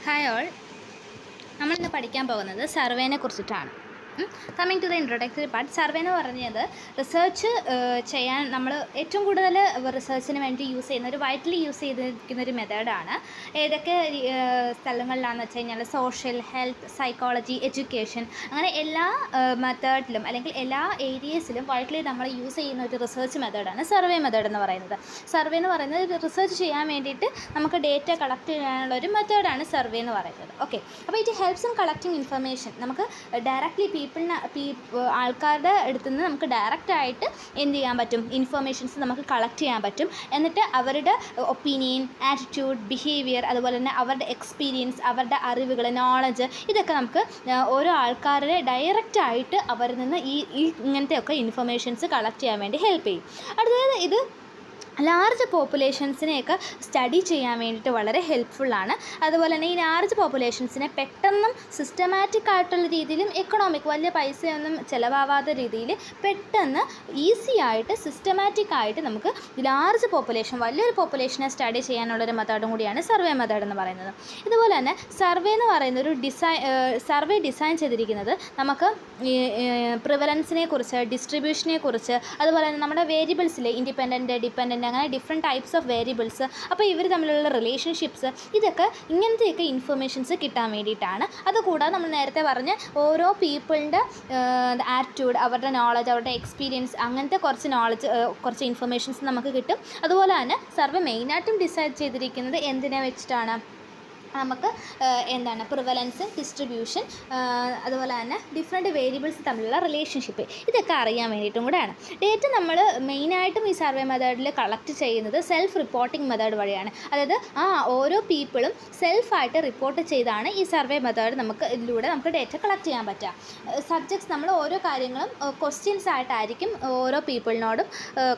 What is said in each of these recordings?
Hi all, നമ്മളിന്ന് പഠിക്കാൻ പോകുന്നത് സർവേനെ കുറിച്ചിട്ടാണ്. Coming to the introductory part. Survey എന്ന് പറഞ്ഞത് റിസർച്ച് ചെയ്യാൻ നമ്മൾ ഏറ്റവും കൂടുതൽ റിസർച്ചിന് വേണ്ടി യൂസ് ചെയ്യുന്ന ഒരു വൈഡ്ലി യൂസ് ചെയ്തിരിക്കുന്ന ഒരു മെത്തേഡാണ്. ഏതൊക്കെ സ്ഥലങ്ങളിലാണെന്ന് വെച്ച് കഴിഞ്ഞാൽ സോഷ്യൽ, ഹെൽത്ത്, സൈക്കോളജി, എഡ്യൂക്കേഷൻ, അങ്ങനെ എല്ലാ മെത്തേഡിലും അല്ലെങ്കിൽ എല്ലാ ഏരിയസിലും വൈഡ്ലി നമ്മൾ യൂസ് ചെയ്യുന്ന ഒരു റിസർച്ച് മെത്തേഡാണ് സർവേ മെത്തേഡ് എന്ന് പറയുന്നത്. സർവേ എന്ന് പറയുന്നത് റിസർച്ച് ചെയ്യാൻ വേണ്ടിയിട്ട് നമുക്ക് ഡേറ്റ കളക്ട് ചെയ്യാനുള്ള ഒരു മെത്തേഡാണ് സർവേ എന്ന് പറയുന്നത്. ഓക്കെ, അപ്പോൾ it helps in collecting information. നമുക്ക് ഡയറക്റ്റ്ലി ആൾക്കാരുടെ അടുത്ത് നിന്ന് നമുക്ക് ഡയറക്റ്റായിട്ട് എന്ത് ചെയ്യാൻ പറ്റും, ഇൻഫർമേഷൻസ് നമുക്ക് കളക്ട് ചെയ്യാൻ പറ്റും. എന്നിട്ട് അവരുടെ ഒപ്പീനിയൻ, ആറ്റിറ്റ്യൂഡ്, ബിഹേവിയർ, അതുപോലെ തന്നെ അവരുടെ എക്സ്പീരിയൻസ്, അവരുടെ അറിവുകൾ, നോളജ്, ഇതൊക്കെ നമുക്ക് ഓരോ ആൾക്കാരുടെ ഡയറക്റ്റായിട്ട് അവരിൽ നിന്ന് ഇങ്ങനത്തെയൊക്കെ ഇൻഫർമേഷൻസ് കളക്ട് ചെയ്യാൻ വേണ്ടി ഹെൽപ്പ് ചെയ്യും. അടുത്തത് ഇത് ലാർജ് പോപ്പുലേഷൻസിനെയൊക്കെ സ്റ്റഡി ചെയ്യാൻ വേണ്ടിയിട്ട് വളരെ ഹെൽപ്ഫുള്ളാണ്. അതുപോലെ തന്നെ ഈ ലാർജ് പോപ്പുലേഷൻസിനെ പെട്ടെന്നും സിസ്റ്റമാറ്റിക് ആയിട്ടുള്ള രീതിയിലും വലിയ പൈസയൊന്നും ചിലവാകാത്ത രീതിയിൽ പെട്ടെന്ന് ഈസി ആയിട്ട് സിസ്റ്റമാറ്റിക് ആയിട്ട് നമുക്ക് ലാർജ് പോപ്പുലേഷൻ, വലിയൊരു പോപ്പുലേഷനെ സ്റ്റഡി ചെയ്യാനുള്ളൊരു മെത്തേഡും കൂടിയാണ് സർവേ മെത്തേഡ് എന്ന് പറയുന്നത്. ഇതുപോലെ തന്നെ സർവേ എന്ന് പറയുന്ന ഒരു സർവേ ഡിസൈൻ ചെയ്തിരിക്കുന്നത് നമുക്ക് പ്രിവലൻസിനെ കുറിച്ച്, ഡിസ്ട്രിബ്യൂഷനെ കുറിച്ച്, അതുപോലെ തന്നെ നമ്മുടെ വേരിയബിൾസിലെ ഇൻഡിപെൻഡൻറ്റ്, ഡിപ്പെൻഡൻറ്റ്, അങ്ങനെ ഡിഫറെൻറ്റ് ടൈപ്സ് ഓഫ് വേരിയബിൾസ്, അപ്പോൾ ഇവർ തമ്മിലുള്ള റിലേഷൻഷിപ്സ്, ഇതൊക്കെ ഇങ്ങനത്തെയൊക്കെ ഇൻഫർമേഷൻസ് കിട്ടാൻ വേണ്ടിയിട്ടാണ്. അതുകൂടാതെ നമ്മൾ നേരത്തെ പറഞ്ഞ ഓരോ പീപ്പിളിൻ്റെ ആറ്റിറ്റ്യൂഡ്, അവരുടെ നോളജ്, അവരുടെ എക്സ്പീരിയൻസ്, അങ്ങനത്തെ കുറച്ച് ഇൻഫർമേഷൻസ് നമുക്ക് കിട്ടും. അതുപോലെ തന്നെ സർവേ മെയിനായിട്ടും ഡിസൈഡ് ചെയ്തിരിക്കുന്നത് എന്തിനെ വെച്ചിട്ടാണ്, നമുക്ക് പ്രിവലൻസ്, ഡിസ്ട്രിബ്യൂഷൻ, അതുപോലെ തന്നെ ഡിഫറെൻറ്റ് വേരിയബിൾസ് തമ്മിലുള്ള റിലേഷൻഷിപ്പ്, ഇതൊക്കെ അറിയാൻ വേണ്ടിയിട്ടും കൂടെയാണ്. ഡേറ്റ നമ്മൾ മെയിനായിട്ടും ഈ സർവേ മെത്തേഡിൽ കളക്ട് ചെയ്യുന്നത് സെൽഫ് റിപ്പോർട്ടിംഗ് മെത്തേഡ് വഴിയാണ്. അതായത് ഓരോ പീപ്പിളും സെൽഫായിട്ട് റിപ്പോർട്ട് ചെയ്താണ് ഈ സർവേ മെത്തേഡ് ഇതിലൂടെ നമുക്ക് ഡേറ്റ കളക്ട് ചെയ്യാൻ പറ്റുക. സബ്ജക്ട്സ്, നമ്മൾ ഓരോ കാര്യങ്ങളും ക്വസ്റ്റ്യൻസ് ആയിട്ടായിരിക്കും ഓരോ പീപ്പിളിനോടും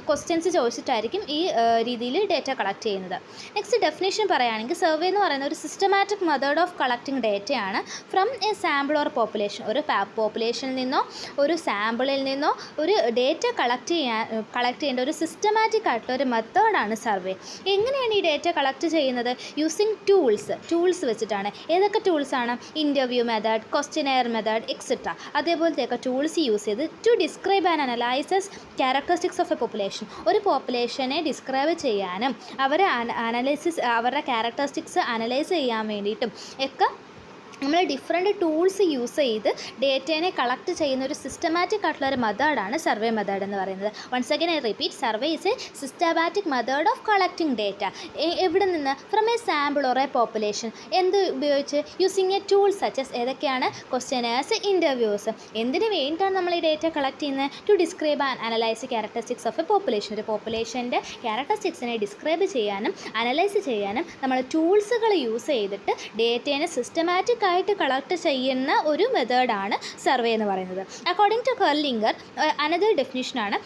ക്വസ്റ്റ്യൻസ് ചോദിച്ചിട്ടായിരിക്കും ഈ രീതിയിൽ ഡേറ്റ കളക്ട് ചെയ്യുന്നത്. നെക്സ്റ്റ് ഡെഫിനേഷൻ പറയുകയാണെങ്കിൽ സർവേ എന്ന് പറയുന്ന ഒരു സിസ്റ്റമാറ്റിക് മെത്തേഡ് ഓഫ് കളക്ടിങ് ഡേറ്റയാണ് from a sample or population. ഒരു പോപ്പുലേഷനിൽ നിന്നോ ഒരു സാമ്പിളിൽ നിന്നോ ഒരു ഡേറ്റ കളക്ട് ചെയ്യേണ്ട ഒരു സിസ്റ്റമാറ്റിക് ആയിട്ടുള്ള ഒരു മെത്തേഡാണ് സർവേ. എങ്ങനെയാണ് ഈ ഡേറ്റ കളക്ട് ചെയ്യുന്നത്? യൂസിങ് ടൂൾസ് വെച്ചിട്ടാണ്. ഏതൊക്കെ ടൂൾസാണ്? Interview method, questionnaire method, etcetera. അതേപോലത്തെയൊക്കെ ടൂൾസ് യൂസ് ചെയ്ത് to describe and analyses characteristics of a population. ഒരു പോപ്പുലേഷനെ ഡിസ്ക്രൈബ് ചെയ്യാനും അവരുടെ ക്യാരക്ടറിസ്റ്റിക്സ് അനലൈസ് ചെയ്യാൻ വേണ്ടിയിട്ടും ഒക്കെ നമ്മൾ ഡിഫറെൻറ്റ് ടൂൾസ് യൂസ് ചെയ്ത് ഡേറ്റേനെ കളക്ട് ചെയ്യുന്ന ഒരു സിസ്റ്റമാറ്റിക് ആയിട്ടുള്ള ഒരു മെത്തേഡാണ് സർവേ മെത്തേഡ് എന്ന് പറയുന്നത്. Once again I repeat, survey is a systematic method of collecting data. എവിടെ നിന്ന്? From a sample or a population. എന്ത് ഉപയോഗിച്ച്? യൂസിങ് എ ടൂൾസ് സച്ചസ്, ഏതൊക്കെയാണ്? Questionnaires, interviews. എന്തിനു വേണ്ടിയിട്ടാണ് നമ്മൾ ഈ ഡേറ്റ കളക്ട് ചെയ്യുന്നത്? To describe and analyse characteristics of a population. ഒരു പോപ്പുലേഷൻ്റെ ക്യാരക്ടറിസ്റ്റിക്സിനെ ഡിസ്ക്രൈബ് ചെയ്യാനും അനലൈസ് ചെയ്യാനും നമ്മൾ ടൂൾസുകൾ യൂസ് ചെയ്തിട്ട് ഡേറ്റേനെ സിസ്റ്റമാറ്റിക് ആയിട്ട് കളക്ട് ചെയ്യുന്ന ഒരു മെത്തേഡാണ് സർവേ എന്ന് പറയുന്നത്. അക്കോർഡിംഗ് ടു കർലിംഗർ, അനദർ ഡെഫിനിഷനാണ്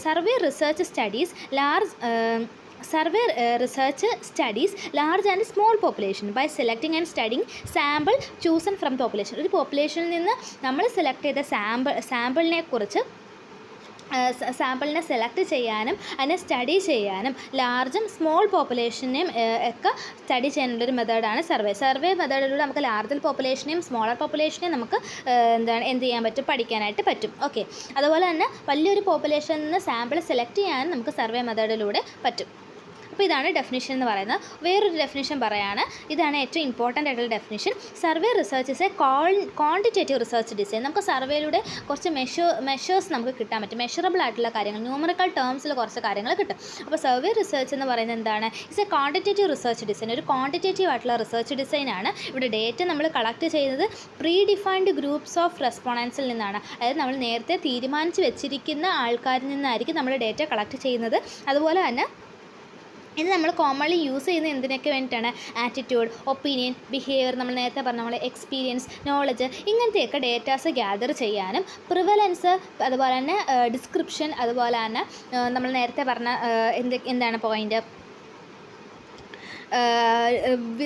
survey research studies large and small population by selecting and studying sample chosen from population. ഒരു പോപ്പുലേഷനിൽ നിന്ന് നമ്മൾ സെലക്ട് ചെയ്ത സാമ്പിളിനെ സെലക്ട് ചെയ്യാനും അതിനെ സ്റ്റഡി ചെയ്യാനും ലാർജും സ്മോൾ പോപ്പുലേഷനെയും ഒക്കെ സ്റ്റഡി ചെയ്യാനുള്ളൊരു മെത്തേഡാണ് സർവേ മെത്തേഡിലൂടെ നമുക്ക് ലാർജർ പോപ്പുലേഷനെയും സ്മോളർ പോപ്പുലേഷനെയും നമുക്ക് എന്ത് ചെയ്യാൻ പറ്റും, പഠിക്കാനായിട്ട് പറ്റും. ഓക്കെ, അതുപോലെ തന്നെ വലിയൊരു പോപ്പുലേഷനിൽ നിന്ന് സാമ്പിൾ സെലക്ട് ചെയ്യാനും നമുക്ക് സർവേ മെത്തേഡിലൂടെ പറ്റും. അപ്പോൾ ഇതാണ് ഡെഫിനിഷൻ എന്ന് പറയുന്നത്. വേറൊരു ഡെഫിനിഷൻ പറയാണ്, ഇതാണ് ഏറ്റവും ഇമ്പോർട്ടൻ്റ് ആയിട്ടുള്ള definition. Survey research is A quantitative research design. നമുക്ക് സർവേയിലൂടെ കുറച്ച് മെഷേഴ്സ് നമുക്ക് കിട്ടാൻ പറ്റും, മെഷറബിൾ ആയിട്ടുള്ള കാര്യങ്ങൾ, ന്യൂമറിക്കൽ ടേംസിൽ കുറച്ച് കാര്യങ്ങൾ കിട്ടും. അപ്പോൾ സർവേ റിസർച്ച് എന്ന് പറയുന്നത് എന്താണ്? It's A quantitative research design. ഒരു ക്വാണ്ടിറ്റേറ്റീവ് ആയിട്ടുള്ള റിസർച്ച് ഡിസൈനാണ്. ഇവിടെ ഡേറ്റ നമ്മൾ കളക്ട് ചെയ്യുന്നത് പ്രീ ഡിഫൈൻഡ് ഗ്രൂപ്പ്സ് ഓഫ് റെസ്പോണ്ടൻസിൽ നിന്നാണ്. അതായത് നമ്മൾ നേരത്തെ തീരുമാനിച്ച് വെച്ചിരിക്കുന്ന ആൾക്കാരിൽ നിന്നായിരിക്കും നമ്മൾ ഡേറ്റ കളക്ട് ചെയ്യുന്നത്. അതുപോലെ തന്നെ ഇത് നമ്മൾ കോമൺലി യൂസ് ചെയ്യുന്നത് എന്തിനൊക്കെ വേണ്ടിയിട്ടാണ്? ആറ്റിറ്റ്യൂഡ്, ഒപ്പീനിയൻ, ബിഹേവിയർ, നമ്മൾ നേരത്തെ പറഞ്ഞ നമ്മളെ എക്സ്പീരിയൻസ്, നോളജ്, ഇങ്ങനത്തെയൊക്കെ ഡേറ്റാസ് ഗ്യാദർ ചെയ്യാനും, പ്രിവലൻസ്, അതുപോലെ തന്നെ ഡിസ്ക്രിപ്ഷൻ, അതുപോലെ തന്നെ നമ്മൾ നേരത്തെ പറഞ്ഞ എന്താണ് പോയിൻ്റ്,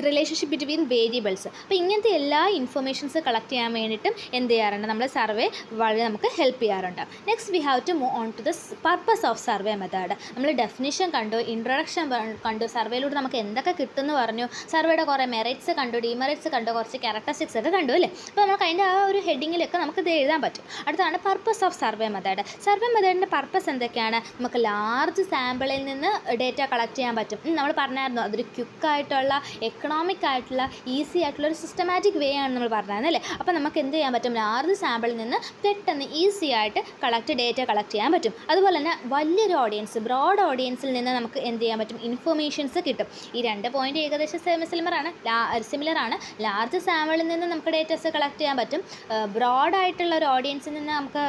റിലേഷൻഷിപ്പ് ബിറ്റ്വീൻ വേരിയബിൾസ്. അപ്പോൾ ഇങ്ങനത്തെ എല്ലാ ഇൻഫർമേഷൻസ് കളക്ട് ചെയ്യാൻ വേണ്ടിയിട്ടും എന്ത് ചെയ്യാറുണ്ട്, നമ്മൾ സർവേ വളരെ നമുക്ക് ഹെൽപ്പ് ചെയ്യാറുണ്ട്. Next we have to move on to the purpose of survey method. നമ്മൾ ഡെഫിനിഷൻ കണ്ടു, ഇൻട്രൊഡക്ഷൻ കണ്ടു, സർവേയിലൂടെ നമുക്ക് എന്തൊക്കെ കിട്ടുമെന്ന് പറഞ്ഞു, സർവേയുടെ കുറേ മെറിറ്റ്സ് കണ്ടു, ഡിമെറിറ്റ്സ് കണ്ടു, കുറച്ച് ക്യാരക്ടറിസ്റ്റിക്സ് ഒക്കെ കണ്ടു അല്ലേ. അപ്പോൾ നമുക്ക് അതിൻ്റെ ആ ഒരു ഹെഡിങ്ങിലൊക്കെ നമുക്ക് ഇത് എഴുതാൻ പറ്റും. അടുത്താണ് purpose of survey method. Survey മെത്തേഡിൻ്റെ പർപ്പസ് എന്തൊക്കെയാണ്? നമുക്ക് ലാർജ് സാമ്പിളിൽ നിന്ന് ഡേറ്റ കളക്ട് ചെയ്യാൻ പറ്റും. നമ്മൾ പറഞ്ഞായിരുന്നു അതൊരു ക്വിക്കായിട്ടുള്ള എക്കണോമിക് ആയിട്ടുള്ള ഈസി ആയിട്ടുള്ള ഒരു സിസ്റ്റമാറ്റിക് വേ ആണ് നമ്മൾ പറഞ്ഞത് അല്ലേ. അപ്പോൾ നമുക്ക് എന്ത് ചെയ്യാൻ പറ്റും, ലാർജ് സാമ്പിളിൽ നിന്ന് പെട്ടെന്ന് ഈസി ആയിട്ട് ഡേറ്റ കളക്ട് ചെയ്യാൻ പറ്റും. അതുപോലെ തന്നെ വലിയൊരു ഓഡിയൻസ്, ബ്രോഡ് ഓഡിയൻസിൽ നിന്ന് നമുക്ക് എന്ത് ചെയ്യാൻ പറ്റും, ഇൻഫർമേഷൻസ് കിട്ടും. ഈ 2 പോയിൻറ്റ് ഏകദേശം സിമിലറാണ്. ലാർജ് സാമ്പിളിൽ നിന്ന് നമുക്ക് ഡേറ്റാസ് കളക്ട് ചെയ്യാൻ പറ്റും, ബ്രോഡായിട്ടുള്ള ഒരു ഓഡിയൻസിൽ നിന്ന് നമുക്ക്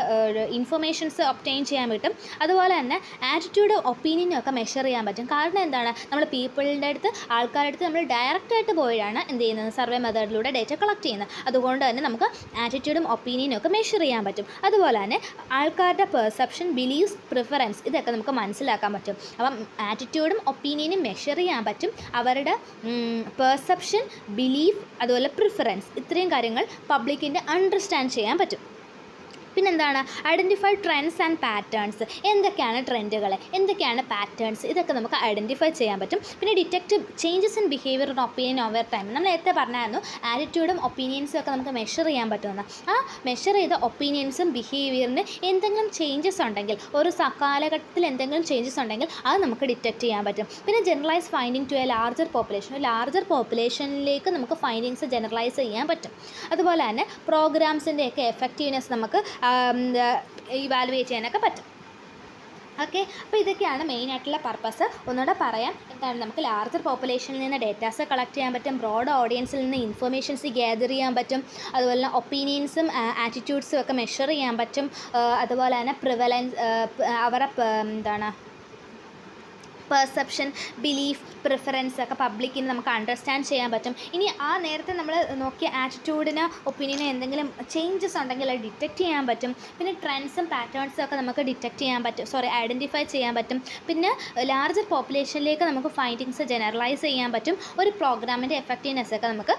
ഇൻഫർമേഷൻസ് ഒബ്റ്റെയിൻ ചെയ്യാൻ പറ്റും. അതുപോലെ തന്നെ ആറ്റിറ്റ്യൂഡ് ഒപ്പീനിയനും ഒക്കെ മെഷർ ചെയ്യാൻ പറ്റും. കാരണം എന്താണ്, നമ്മൾ പീപ്പിളിൻ്റെ അടുത്ത്, ആൾക്കാരുടെ അടുത്ത് നമ്മൾ ഡയറക്റ്റായിട്ട് പോയാണ് എന്ത് ചെയ്യുന്നത്, സർവേ മെത്തേഡിലൂടെ ഡേറ്റ കളക്ട് ചെയ്യുന്നത്. അതുകൊണ്ട് തന്നെ നമുക്ക് ആറ്റിറ്റ്യൂഡും ഒപ്പീനിയനും ഒക്കെ മെഷർ ചെയ്യാൻ പറ്റും. അതുപോലെ തന്നെ ആൾക്കാരുടെ പെർസെപ്ഷൻ, ബിലീഫ്സ്, പ്രിഫറൻസ് ഇതൊക്കെ നമുക്ക് മനസ്സിലാക്കാൻ പറ്റും. അപ്പം ആറ്റിറ്റ്യൂഡും ഒപ്പീനിയനും മെഷർ ചെയ്യാൻ പറ്റും. അവരുടെ പെർസെപ്ഷൻ, ബിലീഫ്, അതുപോലെ പ്രിഫറൻസ്, ഇത്രയും കാര്യങ്ങൾ പബ്ലിക്കിൻ്റെ അണ്ടർസ്റ്റാൻഡ് ചെയ്യാൻ പറ്റും. പിന്നെന്താണ്, ഐഡൻറ്റിഫൈ ട്രെൻഡ്സ് ആൻഡ് പാറ്റേൺസ്. എന്തൊക്കെയാണ് ട്രെൻഡുകൾ, എന്തൊക്കെയാണ് പാറ്റേൺസ്, ഇതൊക്കെ നമുക്ക് ഐഡൻറ്റിഫൈ ചെയ്യാൻ പറ്റും. പിന്നെ detect changes in behaviour and opinion over time. നമ്മൾ നേരത്തെ പറഞ്ഞായിരുന്നു ആറ്റിറ്റ്യൂഡും ഒപ്പീനിയൻസും ഒക്കെ നമുക്ക് മെഷർ ചെയ്യാൻ പറ്റുമെന്ന്. ആ മെഷർ ചെയ്ത ഒപ്പീനിയൻസും ബിഹേവിയറിന് എന്തെങ്കിലും ചേഞ്ചസ് ഉണ്ടെങ്കിൽ, ഒരു കാലഘട്ടത്തിൽ എന്തെങ്കിലും ചേഞ്ചസ് ഉണ്ടെങ്കിൽ അത് നമുക്ക് ഡിറ്റക്റ്റ് ചെയ്യാൻ പറ്റും. പിന്നെ generalise finding to a larger പോപ്പുലേഷനിലേക്ക് നമുക്ക് ഫൈൻഡിങ്സ് ജനറലൈസ് ചെയ്യാൻ പറ്റും. അതുപോലെ തന്നെ പ്രോഗ്രാംസിൻ്റെയൊക്കെ എഫക്റ്റീവ്നെസ് നമുക്ക് ഇവാലുവേറ്റ് ചെയ്യാനൊക്കെ പറ്റും. ഓക്കെ, അപ്പോൾ ഇതൊക്കെയാണ് മെയിനായിട്ടുള്ള പർപ്പസ്. ഒന്നുകൂടെ പറയാം, എന്താണ്, നമുക്ക് ലാർജർ പോപ്പുലേഷനിൽ നിന്ന് ഡേറ്റാസ് കളക്ട് ചെയ്യാൻ പറ്റും, ബ്രോഡ് ഓഡിയൻസിൽ നിന്ന് ഇൻഫർമേഷൻസ് ഗ്യാദർ ചെയ്യാൻ പറ്റും, അതുപോലെ തന്നെ ഒപ്പീനിയൻസും ആറ്റിറ്റ്യൂഡ്സും ഒക്കെ മെഷർ ചെയ്യാൻ പറ്റും. അതുപോലെ തന്നെ പ്രിവലൻസ്, അവരുടെ പെർസെപ്ഷൻ, ബിലീഫ്, പ്രിഫറൻസ് ഒക്കെ പബ്ലിക്കിന് നമുക്ക് അണ്ടർസ്റ്റാൻഡ് ചെയ്യാൻ പറ്റും. ഇനി ആ നേരത്തെ നമ്മൾ നോക്കിയ ആറ്റിറ്റ്യൂഡിന്, ഒപ്പീനിയന് എന്തെങ്കിലും ചേഞ്ചസ് ഉണ്ടെങ്കിൽ അത് ഡിറ്റക്റ്റ് ചെയ്യാൻ പറ്റും. പിന്നെ ട്രെൻഡ്സും പാറ്റേൺസും ഒക്കെ നമുക്ക് ഐഡൻറ്റിഫൈ ചെയ്യാൻ പറ്റും. പിന്നെ ലാർജർ പോപ്പുലേഷനിലേക്ക് നമുക്ക് ഫൈൻഡിങ്സ് ജനറലൈസ് ചെയ്യാൻ പറ്റും. ഒരു പ്രോഗ്രാമിൻ്റെ എഫക്റ്റീവ്നെസ് ഒക്കെ നമുക്ക്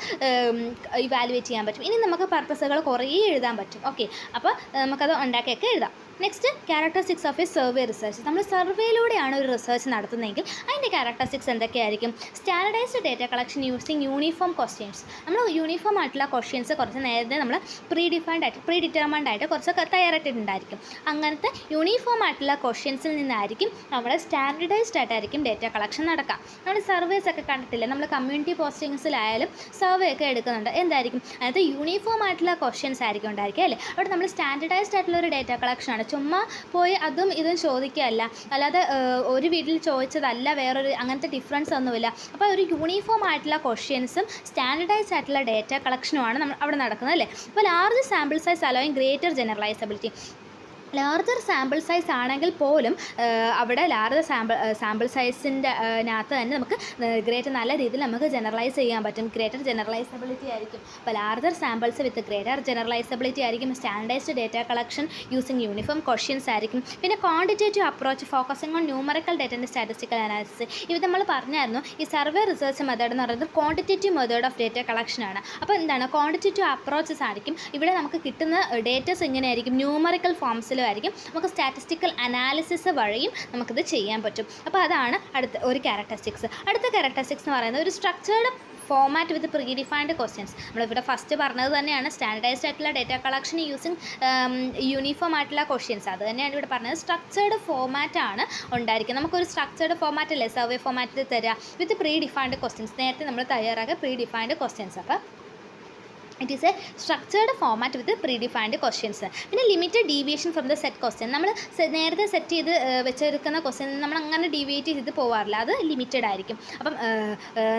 ഇവാലുവേറ്റ് ചെയ്യാൻ പറ്റും. ഇനി നമുക്ക് പർപ്പസുകൾ കുറേ എഴുതാൻ പറ്റും. ഓക്കെ, അപ്പോൾ നമുക്കത് ഉണ്ടാക്കിയൊക്കെ എഴുതാം. Next, characteristics of a survey research. നമ്മൾ സർവേയിലൂടെയാണ് ഒരു റിസർച്ച് നടത്തുന്നതെങ്കിൽ അതിൻ്റെ ക്യാരക്ടറിസ്റ്റിക്സ് എന്തൊക്കെയായിരിക്കും? Standardised data collection using uniform questions. നമ്മൾ യൂണിഫോം ആയിട്ടുള്ള ക്വസ്റ്റ്യൻസ് കുറച്ച് നേരത്തെ നമ്മൾ പ്രീഡിറ്റർമൈൻഡ് ആയിട്ട് കുറച്ചൊക്കെ തയ്യാറായിട്ടുണ്ടായിരിക്കും. അങ്ങനത്തെ യൂണിഫോം ആയിട്ടുള്ള ക്വസ്റ്റ്യൻസിൽ നിന്നായിരിക്കും നമ്മൾ സ്റ്റാൻഡർഡൈസ്ഡ് ആയിട്ടായിരിക്കും ഡേറ്റ കളക്ഷൻ നടക്കുക. നമ്മൾ സർവേസ് ഒക്കെ കണ്ടിട്ടില്ലേ, നമ്മൾ കമ്മ്യൂണിറ്റി പോസ്റ്റിങ്സിലായാലും സർവേ ഒക്കെ എടുക്കുന്നുണ്ട്. എന്തായിരിക്കും അതിനകത്ത് യൂണിഫോം ആയിട്ടുള്ള ക്വസ്റ്റ്യൻസ് ആയിരിക്കും ഉണ്ടായിരിക്കുക അല്ലേ. അവിടെ നമ്മൾ സ്റ്റാൻഡർഡൈസ്ഡ് ആയിട്ടുള്ള ഒരു ഡേറ്റ കളക്ഷനാണ്. ചുമ്മാ പോയി അതും ഇതും ചോദിക്കുകയല്ല, അല്ലാതെ ഒരു വീട്ടിൽ ചോദിച്ചതല്ല വേറൊരു, അങ്ങനത്തെ ഡിഫറൻസ് ഒന്നുമില്ല. അപ്പോൾ ഒരു യൂണിഫോം ആയിട്ടുള്ള ക്വസ്റ്റ്യൻസും സ്റ്റാൻഡർഡൈസ്ഡ് ആയിട്ടുള്ള ഡേറ്റ കളക്ഷനുമാണ് നമ്മൾ അവിടെ നടക്കുന്നത് അല്ലേ. അപ്പോൾ large sample size allowing greater generalisability. Larger sample size ആണെങ്കിൽ പോലും അവിടെ ലാർജർ സാമ്പിൾ സൈസിൻ്റെ അകത്ത് തന്നെ നമുക്ക് നല്ല രീതിയിൽ നമുക്ക് ജനറലൈസ് ചെയ്യാൻ പറ്റും. ഗ്രേറ്റർ ജനറലൈസബിലിറ്റി ആയിരിക്കും. അപ്പോൾ larger samples with greater generalizability ആയിരിക്കും. Standardized data collection using uniform questions ആയിരിക്കും. പിന്നെ quantitative approach focusing on numerical ഡേറ്റൻ്റെ സ്റ്റാറ്റിസ്റ്റിക്കൽ അനാലിസിസ്. ഇത് നമ്മൾ പറഞ്ഞായിരുന്നു, ഈ സർവേ റിസർച്ച് മെത്തേഡ് എന്ന് പറയുന്നത് ക്വാണ്ടിറ്റേറ്റീവ് മെത്തേഡ് ഓഫ് ഡേറ്റ കളക്ഷനാണ്. അപ്പോൾ എന്താണ്, ക്വാണ്ടിറ്റേറ്റീവ് അപ്രോച്ചസ് ആയിരിക്കും. ഇവിടെ നമുക്ക് കിട്ടുന്ന ഡേറ്റസ് എങ്ങനെയായിരിക്കും, ന്യൂമറിക്കൽ ഫോംസിൽ ആയിരിക്കും. നമുക്ക് സ്റ്റാറ്റിസ്റ്റിക്കൽ അനാലിസിസ് വഴിയും നമുക്കിത് ചെയ്യാൻ പറ്റും. അപ്പോൾ അതാണ് അടുത്ത ഒരു ക്യാരക്ടറിസ്റ്റിക്സ്. അടുത്ത ക്യാരക്ടറിസ്റ്റിക്സ് എന്ന് പറയുന്നത് ഒരു structured format with predefined questions. നമ്മളിവിടെ ഫസ്റ്റ് പറഞ്ഞത് തന്നെയാണ് സ്റ്റാൻഡർഡൈസ്ഡ് ആയിട്ടുള്ള ഡേറ്റ കളക്ഷൻ യൂസിങ് യൂണിഫോം ആയിട്ടുള്ള ക്വസ്റ്റ്യൻസ്. അത് തന്നെയാണ് ഇവിടെ പറഞ്ഞത്. സ്ട്രക്ചേർഡ് ഫോമാറ്റാണ് ഉണ്ടായിരിക്കുക. നമുക്കൊരു സ്ട്രക്ചേർഡ് ഫോമാറ്റ് അല്ലേ സർവേ ഫോമാറ്റിൽ തരിക, വിത്ത് പ്രീ ഡിഫൈൻഡ് ക്വസ്റ്റ്യൻസ്. നേരത്തെ നമ്മൾ തയ്യാറാക്കുക പ്രീ ഡിഫൈൻഡ് ക്വസ്റ്റ്യൻസ്. അപ്പോൾ it is a structured format with predefined questions. പിന്നെ limited deviation from the set question. നമ്മൾ നേരത്തെ സെറ്റ് ചെയ്ത് വെച്ചെടുക്കുന്ന ക്വസ്റ്റ്യൻ നമ്മൾ അങ്ങനെ ഡീവിയേറ്റ് ചെയ്ത് പോകാറില്ല, അത് ലിമിറ്റഡ് ആയിരിക്കും. അപ്പം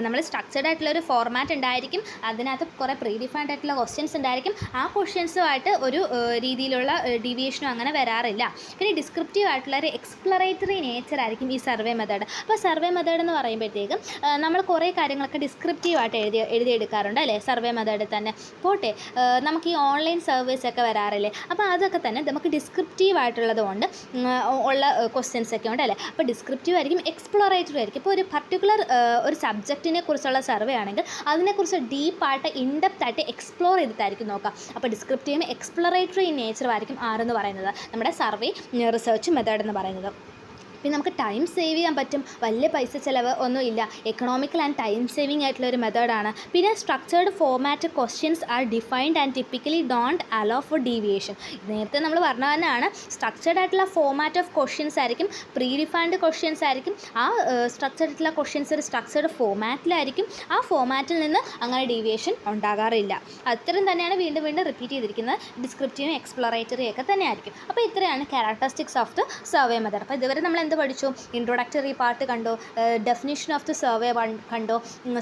നമ്മൾ സ്ട്രക്ചേർഡ് ആയിട്ടുള്ള ഒരു ഫോർമാറ്റ് ഉണ്ടായിരിക്കും, അതിനകത്ത് കുറേ പ്രീ ഡിഫൈൻഡ് ആയിട്ടുള്ള ക്വസ്റ്റ്യൻസ് ഉണ്ടായിരിക്കും. ആ ക്വസ്റ്റ്യൻസുമായിട്ട് ഒരു രീതിയിലുള്ള ഡീവിയേഷനും അങ്ങനെ വരാറില്ല. പിന്നെ ഡിസ്ക്രിപ്റ്റീവ് ആയിട്ടുള്ള ഒരു എക്സ്പ്ലറേറ്ററി നേച്ചർ ആയിരിക്കും ഈ സർവേ മെത്തേഡ്. അപ്പോൾ സർവേ മെത്തേഡ് എന്ന് പറയുമ്പോഴത്തേക്കും നമ്മൾ കുറേ കാര്യങ്ങളൊക്കെ ഡിസ്ക്രിപ്റ്റീവായിട്ട് എഴുതിയെടുക്കാറുണ്ട് അല്ലേ സർവേ മെത്തേഡിൽ തന്നെ. പോട്ടെ, നമുക്ക് ഈ ഓൺലൈൻ സർവീസൊക്കെ വരാറില്ലേ, അപ്പോൾ അതൊക്കെ തന്നെ നമുക്ക് ഡിസ്ക്രിപ്റ്റീവ് ആയിട്ടുള്ളത് കൊണ്ട് ഉള്ള ക്വസ്റ്റ്യൻസ് ഒക്കെ ഉണ്ട് അല്ലേ. അപ്പോൾ ഡിസ്ക്രിപ്റ്റീവ് ആയിരിക്കും, എക്സ്പ്ലോറേറ്ററി ആയിരിക്കും. ഇപ്പോൾ ഒരു പർട്ടിക്കുലർ ഒരു സബ്ജക്റ്റിനെ കുറിച്ചുള്ള സർവേ ആണെങ്കിൽ അതിനെക്കുറിച്ച് ഡീപ്പായിട്ട് ഇൻഡെപ്ത് ആയിട്ട് എക്സ്പ്ലോർ ചെയ്തിട്ടായിരിക്കും നോക്കുക. അപ്പോൾ ഡിസ്ക്രിപ്റ്റീവും എക്സ്പ്ലോറേറ്ററി ഇൻ നേച്ചറും ആയിരിക്കും ആരെന്ന് പറയുന്നത് നമ്മുടെ സർവേ റിസർച്ച് മെത്തേഡ് എന്ന് പറയുന്നത്. പിന്നെ നമുക്ക് ടൈം സേവ് ചെയ്യാൻ പറ്റും, വലിയ പൈസ ചിലവ് ഒന്നും ഇല്ല, എക്കണോമിക്കൽ ആൻഡ് ടൈം സേവിങ് ആയിട്ടുള്ള ഒരു മെത്തേഡാണ്. പിന്നെ structured format questions are defined and typically don't hello four deviation. നേരത്തെ നമ്മൾ പറഞ്ഞ തന്നെയാണ്, സ്ട്രക്ചേർഡ് ആയിട്ടുള്ള ഫോർമാറ്റ് ഓഫ് ക്വസ്റ്റ്യൻസ് ആയിരിക്കും, പ്രീ ഡിഫൈൻഡ് ക്വസ്റ്റ്യൻസ് ആയിരിക്കും. ആ സ്ട്രക്ചേർഡ് ആയിട്ടുള്ള ക്വസ്റ്റ്യൻസ് ഒരു സ്ട്രക്ചേർഡ് ഫോർമാറ്റിലായിരിക്കും, ആ ഫോർമാറ്റിൽ നിന്ന് അങ്ങനെ ഡീവിയേഷൻ ഉണ്ടാകാറില്ല. അത്രയും തന്നെയാണ് വീണ്ടും വീണ്ടും റിപ്പീറ്റ് ചെയ്തിരിക്കുന്നത്. ഡിസ്ക്രിപ്റ്റീവും എക്സ്പ്ലോറേറ്ററി ഒക്കെ തന്നെയായിരിക്കും. അപ്പോൾ ഇത്രയാണ് characteristics of the survey method. അപ്പോൾ ഇതുവരെ നമ്മൾ എന്ത് പഠിച്ചു? ഇൻട്രൊഡക്ടറി പാർട്ട് കണ്ടു, ഡെഫിനിഷൻ ഓഫ് ദി സർവേ കണ്ടു,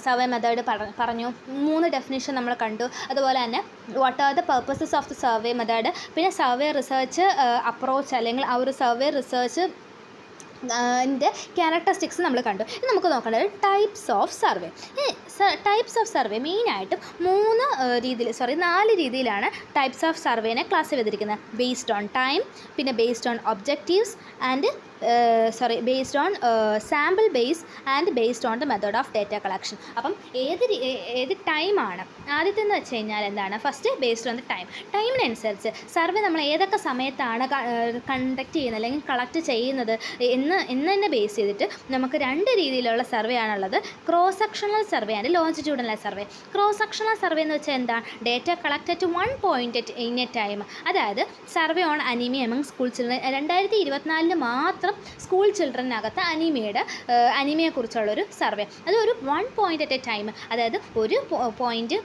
സർവേ മെത്തേഡ് പറഞ്ഞു, 3 ഡെഫിനിഷൻ നമ്മൾ കണ്ടു. അതുപോലെ തന്നെ what are the purposes of the survey method, പിന്നെ സർവേ റിസർച്ച് അപ്രോച്ച് അല്ലെങ്കിൽ ആ ഒരു സർവേ റിസർച്ച് ൻ്റെ ക്യാരക്ടറിസ്റ്റിക്സ് നമ്മൾ കണ്ടു. ഇത് നമുക്ക് നോക്കേണ്ടത് types of survey. Types of survey മെയിനായിട്ടും 4 രീതിയിലാണ് ടൈപ്സ് ഓഫ് സർവേനെ ക്ലാസ് ചെയ്തിരിക്കുന്നത്. ബേസ്ഡ് ഓൺ ടൈം, പിന്നെ based on objectives and based on sample base and based on the method of data collection. അപ്പം ഏത് ടൈമാണ് ആദ്യത്തെന്ന് വെച്ച് കഴിഞ്ഞാൽ എന്താണ്? First based on the time. ടൈമിനനുസരിച്ച് സർവേ നമ്മൾ ഏതൊക്കെ സമയത്താണ് കണ്ടക്ട് ചെയ്യുന്നത് അല്ലെങ്കിൽ കളക്ട് ചെയ്യുന്നത് എന്ന് തന്നെ ബേസ് ചെയ്തിട്ട് നമുക്ക് 2 രീതിയിലുള്ള സർവേ ആണുള്ളത്. Cross sectional survey and longitudinal survey. Cross sectional survey എന്ന് വെച്ചാൽ എന്താണ്? Data collect at 1 point in a time. അതായത് survey on anemia among school children 2024 മാത്രം സ്കൂൾ ചിൽഡ്രനകത്ത് അനീമിയയെക്കുറിച്ചുള്ളൊരു സർവേ. അത് ഒരു 1 പോയിന്റ് അറ്റ് എ ടൈം, അതായത് ഒരു പോയിന്റ്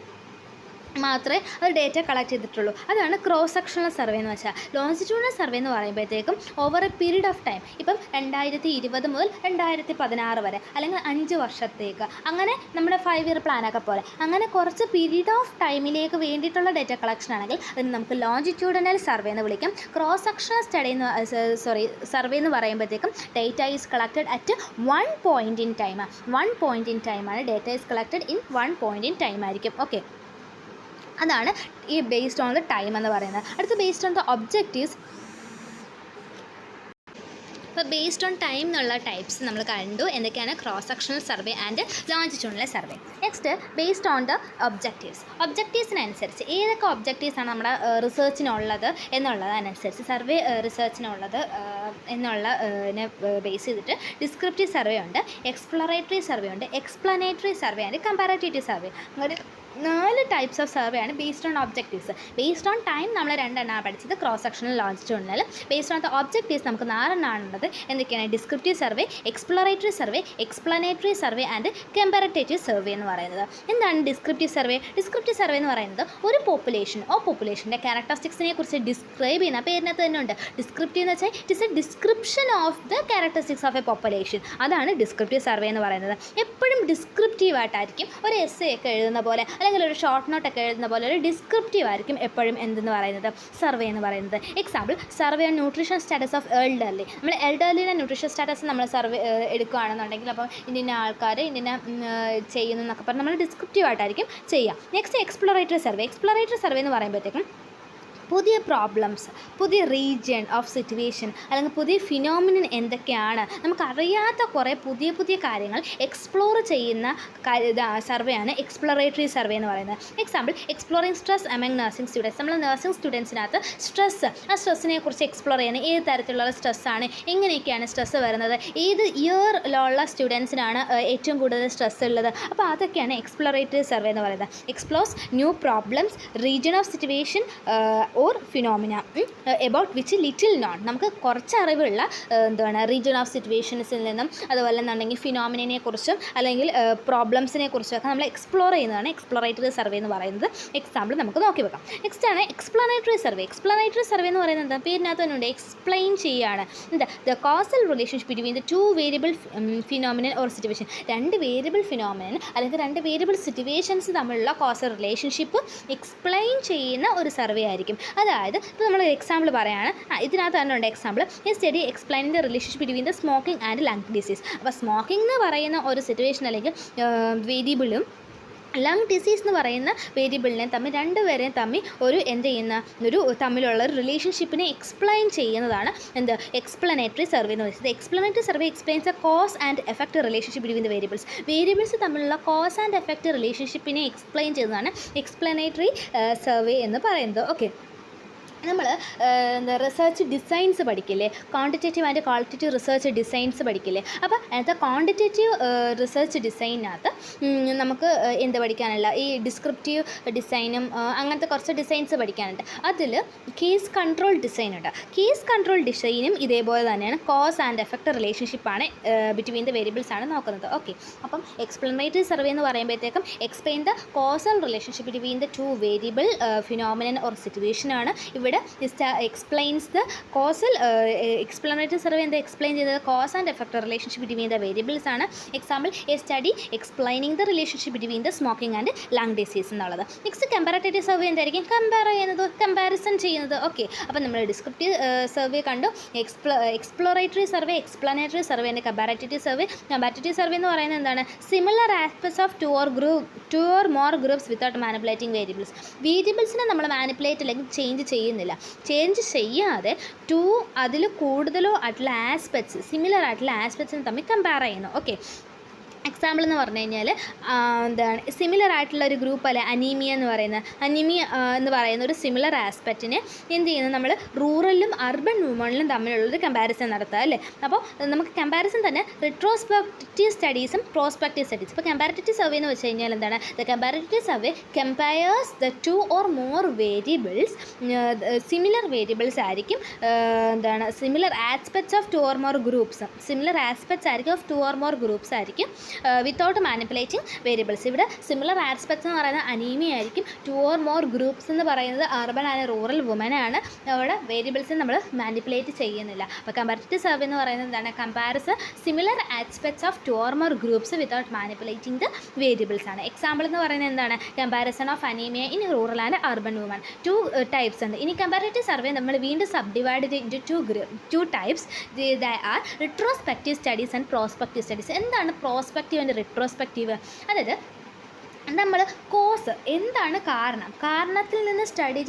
മാത്രമേ അത് ഡേറ്റ കളക്ട് ചെയ്തിട്ടുള്ളൂ. അതാണ് ക്രോസ് സെക്ഷണൽ സർവേ എന്ന് വെച്ചാൽ. ലോഞ്ചിറ്റ്യൂഡിനൽ സർവേ എന്ന് പറയുമ്പോഴത്തേക്കും over A period of time, ഇപ്പം 2020 മുതൽ 2016 വരെ അല്ലെങ്കിൽ 5 വർഷത്തേക്ക്, അങ്ങനെ നമ്മുടെ 5 ഇയർ പ്ലാനൊക്കെ പോലെ അങ്ങനെ കുറച്ച് പീരീഡ് ഓഫ് ടൈമിലേക്ക് വേണ്ടിയിട്ടുള്ള ഡേറ്റ കളക്ഷൻ ആണെങ്കിൽ അതിന് നമുക്ക് ലോഞ്ചിറ്റ്യൂഡിനൽ സർവേ എന്ന് വിളിക്കാം. ക്രോസ് സെക്ഷണൽ സർവേ എന്ന് പറയുമ്പോഴത്തേക്കും data is collected at 1 point in time. 1 point in ടൈമാണ് data is collected in 1 point in time ആയിരിക്കും. ഓക്കെ, അതാണ് ഈ ബേസ്ഡ് ഓൺ ദ ടൈം എന്ന് പറയുന്നത്. അടുത്ത ബേസ്ഡ് ഓൺ ദ ഒബ്ജക്റ്റീവ്സ്. അപ്പോൾ ബേസ്ഡ് ഓൺ ടൈം എന്നുള്ള ടൈപ്സ് നമ്മൾ കണ്ടു, എന്തൊക്കെയാണ്? Cross sectional survey and longitudinal survey. Next based on the objectives. ഒബ്ജക്റ്റീവ്സിനനുസരിച്ച് ഏതൊക്കെ ഒബ്ജക്റ്റീവ്സാണ് നമ്മുടെ റിസർച്ചിനുള്ളത് എന്നുള്ളതനുസരിച്ച്, സർവേ റിസർച്ചിനുള്ളത് എന്നുള്ളതിനെ ബേസ് ചെയ്തിട്ട് ഡിസ്ക്രിപ്റ്റീവ് സർവേ ഉണ്ട്, എക്സ്പ്ലോറേറ്ററി സർവേ ഉണ്ട്, explanatory survey and comparative survey. അങ്ങനെ 4 ടൈപ്സ് ഓഫ് സർവേ ആണ് based on objectives. Based on time നമ്മൾ 2 എണ്ണമാണ് പഠിച്ചത്, cross sectional longitudinal. Based on the objectives നമുക്ക് 4 എണ്ണമാണുള്ളത്. എന്തൊക്കെയാണ്? Descriptive survey, exploratory survey, explanatory survey and comparative survey എന്ന് പറയുന്നത്. എന്താണ് ഡിസ്ക്രിപ്റ്റീവ് സർവേ? ഡിസ്ക്രിപ്റ്റീവ് സർവേ എന്ന് പറയുന്നത് ഒരു പോപ്പുലേഷൻ്റെ ക്യാരക്ടറിസ്റ്റിക്സിനെ കുറിച്ച് ഡിസ്ക്രൈബ് ചെയ്യുന്ന പേരിനകത്ത് തന്നെ ഉണ്ട്. ഡിസ്ക്രിപ്റ്റീവ് എന്ന് വെച്ചാൽ it is A description of the characteristics of a population. അതാണ് ഡിസ്ക്രിപ്റ്റീവ് സർവേ എന്ന് പറയുന്നത്. എപ്പോഴും ഡിസ്ക്രിപ്റ്റീവായിട്ടായിരിക്കും. ഒരു എസ്സേ ഒക്കെ എഴുതുന്ന പോലെ അല്ലെങ്കിൽ ഒരു ഷോർട്ട് നോട്ടൊക്കെ എഴുതുന്ന പോലെ ഒരു ഡിസ്ക്രിപ്റ്റീവ് ആയിരിക്കും എപ്പോഴും എന്തെന്ന് പറയുന്നത്, സർവേ എന്ന് പറയുന്നത്. Example, survey on nutrition status of elderly. നമ്മൾ എൽഡർലിയുടെ ന്യൂട്രീഷൻ സ്റ്റാറ്റസ് നമ്മൾ സർവേ എടുക്കുകയാണെന്നുണ്ടെങ്കിൽ അപ്പോൾ ഇന്ന ആൾക്കാർ ഇന്ന ചെയ്യുന്നു എന്നൊക്കെ പറഞ്ഞ് നമ്മൾ ഡിസ്ക്രിപ്റ്റീവ് ആയിട്ടായിരിക്കും ചെയ്യുക. Next exploratory survey. Exploratory survey എന്ന് പറയുമ്പോഴത്തേക്കും പുതിയ പ്രോബ്ലംസ്, പുതിയ റീജിയൻ ഓഫ് സിറ്റുവേഷൻ അല്ലെങ്കിൽ പുതിയ ഫിനോമിനൻ എന്തൊക്കെയാണ്, നമുക്കറിയാത്ത കുറേ പുതിയ കാര്യങ്ങൾ എക്സ്പ്ലോർ ചെയ്യുന്ന സർവേയാണ് എക്സ്പ്ലോറേറ്ററി സർവേ എന്ന് പറയുന്നത്. Example, exploring stress among nursing students. നമ്മൾ നഴ്സിംഗ് സ്റ്റുഡൻസിനകത്ത് സ്ട്രെസ്സിനെ കുറിച്ച് എക്സ്പ്ലോർ ചെയ്യുന്നത്, ഏത് തരത്തിലുള്ള സ്ട്രെസ്സാണ്, എങ്ങനെയൊക്കെയാണ് സ്ട്രെസ്സ് വരുന്നത്, ഏത് ഇയറിലുള്ള സ്റ്റുഡൻസിനാണ് ഏറ്റവും കൂടുതൽ സ്ട്രെസ് ഉള്ളത്. അപ്പോൾ അതൊക്കെയാണ് എക്സ്പ്ലോറേറ്ററി സർവേ എന്ന് പറയുന്നത്. Explores new problems, region of situation or phenomena about which little known. നമുക്ക് കുറച്ച് അറിവുള്ള റീജിയൻ ഓഫ് സിറ്റുവേഷൻസിൽ നിന്നും അതുപോലെ എന്നുണ്ടെങ്കിൽ ഫിനോമിനെ കുറിച്ചും അല്ലെങ്കിൽ പ്രോബ്ലംസിനെ കുറിച്ചൊക്കെ നമ്മൾ എക്സ്പ്ലോർ ചെയ്യുന്നതാണ് എക്സ്പ്ലോറേറ്ററി സർവേ എന്ന് പറയുന്നത്. എക്സാമ്പിൾ നമുക്ക് നോക്കി വെക്കാം. നെക്സ്റ്റ് ആണ് എക്സ്പ്ലനേറ്ററി സർവേ. എക്സ്പ്ലനേറ്ററി സർവേ എന്ന് പറയുന്നത് പേരിനകത്ത് തന്നെ ഉണ്ട്, എക്സ്പ്ലെയിൻ ചെയ്യുകയാണ്. The causal relationship between the 2 variable phenomenon or situation. 2 variable phenomenon അല്ലെങ്കിൽ 2 വേരിയബിൾ സിറ്റുവേഷൻസ് തമ്മിലുള്ള കോസൽ റിലേഷൻഷിപ്പ് എക്സ്പ്ലെയിൻ ചെയ്യുന്ന ഒരു സർവേ ആയിരിക്കും. അതായത് ഇപ്പോൾ നമ്മൾ എക്സാമ്പിൾ പറയുകയാണ്, ഇതിനകത്ത് തന്നെ ഉണ്ട് എക്സാമ്പിൾ, ഈ study explaining the relationship between the smoking and lung disease. അപ്പോൾ സ്മോക്കിംഗ് എന്ന് പറയുന്ന ഒരു സിറ്റുവേഷൻ അല്ലെങ്കിൽ വേരിയബിളും ലങ് ഡിസീസ് എന്ന് പറയുന്ന വേരിയബിളിനെ തമ്മിൽ രണ്ടുപേരെയും തമ്മിൽ ഒരു എന്ത് ചെയ്യുന്ന ഒരു തമ്മിലുള്ള ഒരു റിലേഷൻഷിപ്പിനെ എക്സ്പ്ലെയിൻ ചെയ്യുന്നതാണ് എന്ത് എക്സ്പ്ലനേറ്ററി സർവേ എന്ന് പറയുന്നത്. Explanatory survey explains a cause and effect relationship between the variables തമ്മിലുള്ള കോസ് ആൻഡ് എഫക്റ്റ് റിലേഷൻഷിപ്പിനെ എക്സ്പ്ലെയിൻ ചെയ്യുന്നതാണ് എക്സ്പ്ലനേറ്ററി സർവേ എന്ന് പറയുന്നത്. ഓക്കെ, നമ്മൾ എന്താ റിസർച്ച് ഡിസൈൻസ് പഠിക്കില്ലേ, quantitative and qualitative research designs പഠിക്കില്ലേ. അപ്പോൾ അതിനകത്ത് ക്വാണ്ടിറ്റേറ്റീവ് റിസർച്ച് ഡിസൈനിനകത്ത് നമുക്ക് എന്ത് പഠിക്കാനുള്ള ഈ ഡിസ്ക്രിപ്റ്റീവ് ഡിസൈനും അങ്ങനത്തെ കുറച്ച് ഡിസൈൻസ് പഠിക്കാനുണ്ട്. അതിൽ കേസ് കൺട്രോൾ ഡിസൈൻ ഉണ്ട്. കേസ് കൺട്രോൾ ഡിസൈനും ഇതേപോലെ തന്നെയാണ് കോസ് ആൻഡ് എഫക്റ്റ് റിലേഷൻഷിപ്പാണ് ബിറ്റ്വീൻ ദ വേരിയബിൾസ് ആണ് നോക്കുന്നത്. ഓക്കെ, അപ്പം എക്സ്പ്ലനേറ്ററി സർവേ എന്ന് പറയുമ്പോഴത്തേക്കും explain the causal relationship between the two variable phenomenon or situation ആണ്. ഇവിടെ explains the causal explanatory survey എന്താ എക്സ്പ്ലെയിൻ ചെയ്തത് cause and effect relationship between the variables ആണ്. Example a study explaining the relationship between the smoking and lung disease എന്നുള്ളത്. Next comparative survey എന്തായിരിക്കും, compare ചെയ്യുന്നത്, comparison ചെയ്യുന്നത്. Okay, അപ്പോൾ നമ്മൾ descriptive survey കണ്ടു, exploratory survey, explanatory survey and comparative survey. Comparative survey എന്ന് പറയുന്നത് എന്താണ്, similar aspects of two or more groups without manipulating വേരിയബിൾസിനെ നമ്മൾ മാനിപ്പുലേറ്റ് അല്ലെങ്കിൽ ചേഞ്ച് ചെയ്യുന്നില്ല. ചേഞ്ച് ചെയ്യാതെ അതിൽ കൂടുതലോ ആയിട്ടുള്ള ആസ്പെക്ട്സ്, സിമിലർ ആയിട്ടുള്ള ആസ്പെക്ട്സിനെ തമ്മിൽ കമ്പയർ ചെയ്യുന്നു. ഓക്കെ, എക്സാമ്പിൾ എന്ന് പറഞ്ഞു കഴിഞ്ഞാൽ എന്താണ് സിമിലർ ആയിട്ടുള്ള ഒരു ഗ്രൂപ്പ് അല്ലെ അനീമിയ എന്ന് പറയുന്ന ഒരു സിമിലർ ആസ്പെക്റ്റിനെ എന്ത് ചെയ്യുന്നു, നമ്മൾ റൂറലും അർബൻ വുമണിലും തമ്മിലുള്ളൊരു കമ്പാരിസൺ നടത്തുക അല്ലേ. അപ്പോൾ നമുക്ക് കമ്പാരിസൺ തന്നെ റിട്രോസ്പെക്റ്റീവ് സ്റ്റഡീസും പ്രോസ്പെക്റ്റീവ് സ്റ്റഡീസ്. ഇപ്പോൾ കമ്പാരിറ്റീവ് സർവേ എന്ന് വെച്ച് കഴിഞ്ഞാൽ എന്താണ്, the comparative survey compares the two or more variables, similar variables ആയിരിക്കും, എന്താണ് similar aspects of two or more groups, similar aspects ആയിരിക്കും of two or more groups ആയിരിക്കും വിത്തൗട്ട് മാനിപ്പുലേറ്റിംഗ് വേരിയബിൾസ്. ഇവിടെ സിമിലർ ആസ്പെക്ട്സ് എന്ന് പറയുന്നത് അനീമിയ ആയിരിക്കും, to or more groups എന്ന് പറയുന്നത് അർബൻ ആൻഡ് റൂറൽ വുമനാണ്. അവിടെ വേരിയബിൾസ് നമ്മൾ മാനിപ്പുലേറ്റ് ചെയ്യുന്നില്ല. അപ്പോൾ കമ്പാരിറ്റീവ് സർവേ എന്ന് പറയുന്നത് എന്താണ്, comparison similar aspects of two or more groups without manipulating the variables ആണ്. എക്സാമ്പിൾ എന്ന് പറയുന്നത് എന്താണ്, comparison of anemia in rural and urban woman. Two types ഉണ്ട്. ഇനി കമ്പാരിറ്റീവ് സർവേ നമ്മൾ വീണ്ടും subdivide into two types. They are retrospective studies and prospective studies. എന്താണ് prospective and retrospective? അതായത് നമ്മൾ കോസ് എന്താണ് കാരണത്തിൽ നിന്ന് സ്റ്റഡി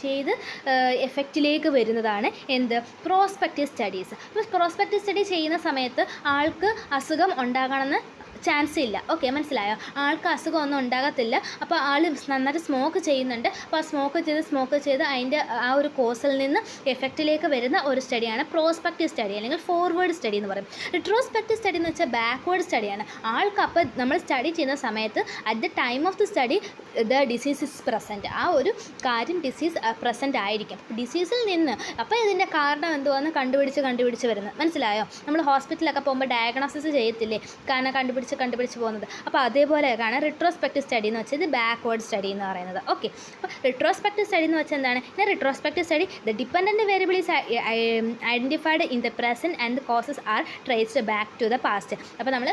ചെയ്ത് എഫക്റ്റിലേക്ക് വരുന്നതാണ് എന്ത്, പ്രോസ്പെക്റ്റീവ് സ്റ്റഡീസ്. അപ്പോൾ പ്രോസ്പെക്റ്റീവ് സ്റ്റഡി ചെയ്യുന്ന സമയത്ത് ആൾക്ക് അസുഖം ഉണ്ടാകണമെന്ന് ചാൻസ് ഇല്ല. ഓക്കെ, മനസ്സിലായോ? ആൾക്ക് അസുഖമൊന്നും ഉണ്ടാകത്തില്ല. അപ്പോൾ ആൾ നന്നായിട്ട് സ്മോക്ക് ചെയ്യുന്നുണ്ട്. അപ്പോൾ ആ സ്മോക്ക് ചെയ്ത് അതിൻ്റെ ആ ഒരു കോസിൽ നിന്ന് എഫക്റ്റിലേക്ക് വരുന്ന ഒരു സ്റ്റഡിയാണ് പ്രോസ്പെക്റ്റീവ് സ്റ്റഡി അല്ലെങ്കിൽ ഫോർവേഡ് സ്റ്റഡി എന്ന് പറയും. റിട്രോസ്പെക്റ്റീവ് സ്റ്റഡി എന്ന് വെച്ചാൽ ബാക്ക്വേർഡ് സ്റ്റഡിയാണ്. ആൾക്ക് അപ്പോൾ നമ്മൾ സ്റ്റഡി ചെയ്യുന്ന സമയത്ത് at the time of the study the disease is present, ആ ഒരു കാര്യം ഡിസീസ് പ്രസൻറ്റ് ആയിരിക്കും. ഡിസീസിൽ നിന്ന് അപ്പോൾ ഇതിൻ്റെ കാരണം എന്തുവാന്ന് കണ്ടുപിടിച്ച് വരുന്നത്, മനസ്സിലായോ? നമ്മൾ ഹോസ്പിറ്റലൊക്കെ പോകുമ്പോൾ ഡയഗ്നോസിസ് ചെയ്യത്തില്ലേ, കാരണം കണ്ടുപിടിച്ച് പോകുന്നത്. അപ്പോൾ അതേപോലെയാണ് റിട്രോസ്പെക്റ്റീവ് സ്റ്റഡി എന്ന് വെച്ചാൽ ഇത് ബാക്ക്വേർഡ് സ്റ്റഡി എന്ന് പറയുന്നത്. ഓക്കെ, അപ്പോൾ റിട്രോസ്പെക്റ്റീവ് സ്റ്റഡി എന്ന് വെച്ചാൽ എന്താണ്, retrospective study the dependent variable is identified in the present and causes are traced back to the past. അപ്പോൾ നമ്മൾ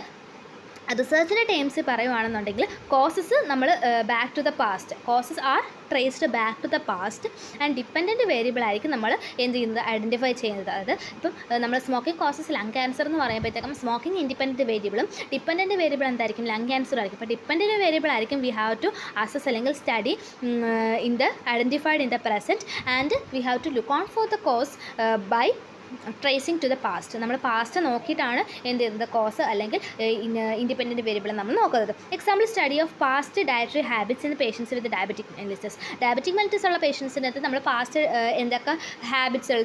റിസർച്ചിൻ്റെ ടേംസ് പറയുവാണെന്നുണ്ടെങ്കിൽ കോസസ് നമ്മൾ back to the past, causes are traced back to the past and dependent variable ആയിരിക്കും നമ്മൾ എന്ത് ചെയ്യുന്നത്, identify ചെയ്യുന്നത്. അതായത് ഇപ്പം നമ്മൾ സ്മോക്കിംഗ് കോസസ് ലങ് ക്യാൻസർ എന്ന് പറയുമ്പോഴത്തേക്കും സ്മോക്കിംഗ് ഇൻഡിപെൻഡൻറ്റ് വേരിയബിളും ഡിപ്പെൻഡൻറ്റ് വേരിയബിൾ എന്തായിരിക്കും, ലങ് ക്യാൻസർ ആയിരിക്കും. അപ്പോൾ ഡിപ്പെൻഡൻറ്റ് വേരിയബിൾ ആയിരിക്കും വി ഹാവ് ടു അസസ് അല്ലെങ്കിൽ study in the identified in the present and we have to look on for the cause by tracing to the past. നമ്മൾ past നോക്കിയിട്ടാണ് എന്ത് ചെയ്യുന്നത്, cause അല്ലെങ്കിൽ independent variable നമ്മൾ നോക്കുന്നത്. Example study of past dietary habits in patients with diabetic mellitus ഉള്ള പേഷ്യൻസിൻ്റെ അടുത്ത് നമ്മൾ പാസ്റ്റ് എന്തൊക്കെ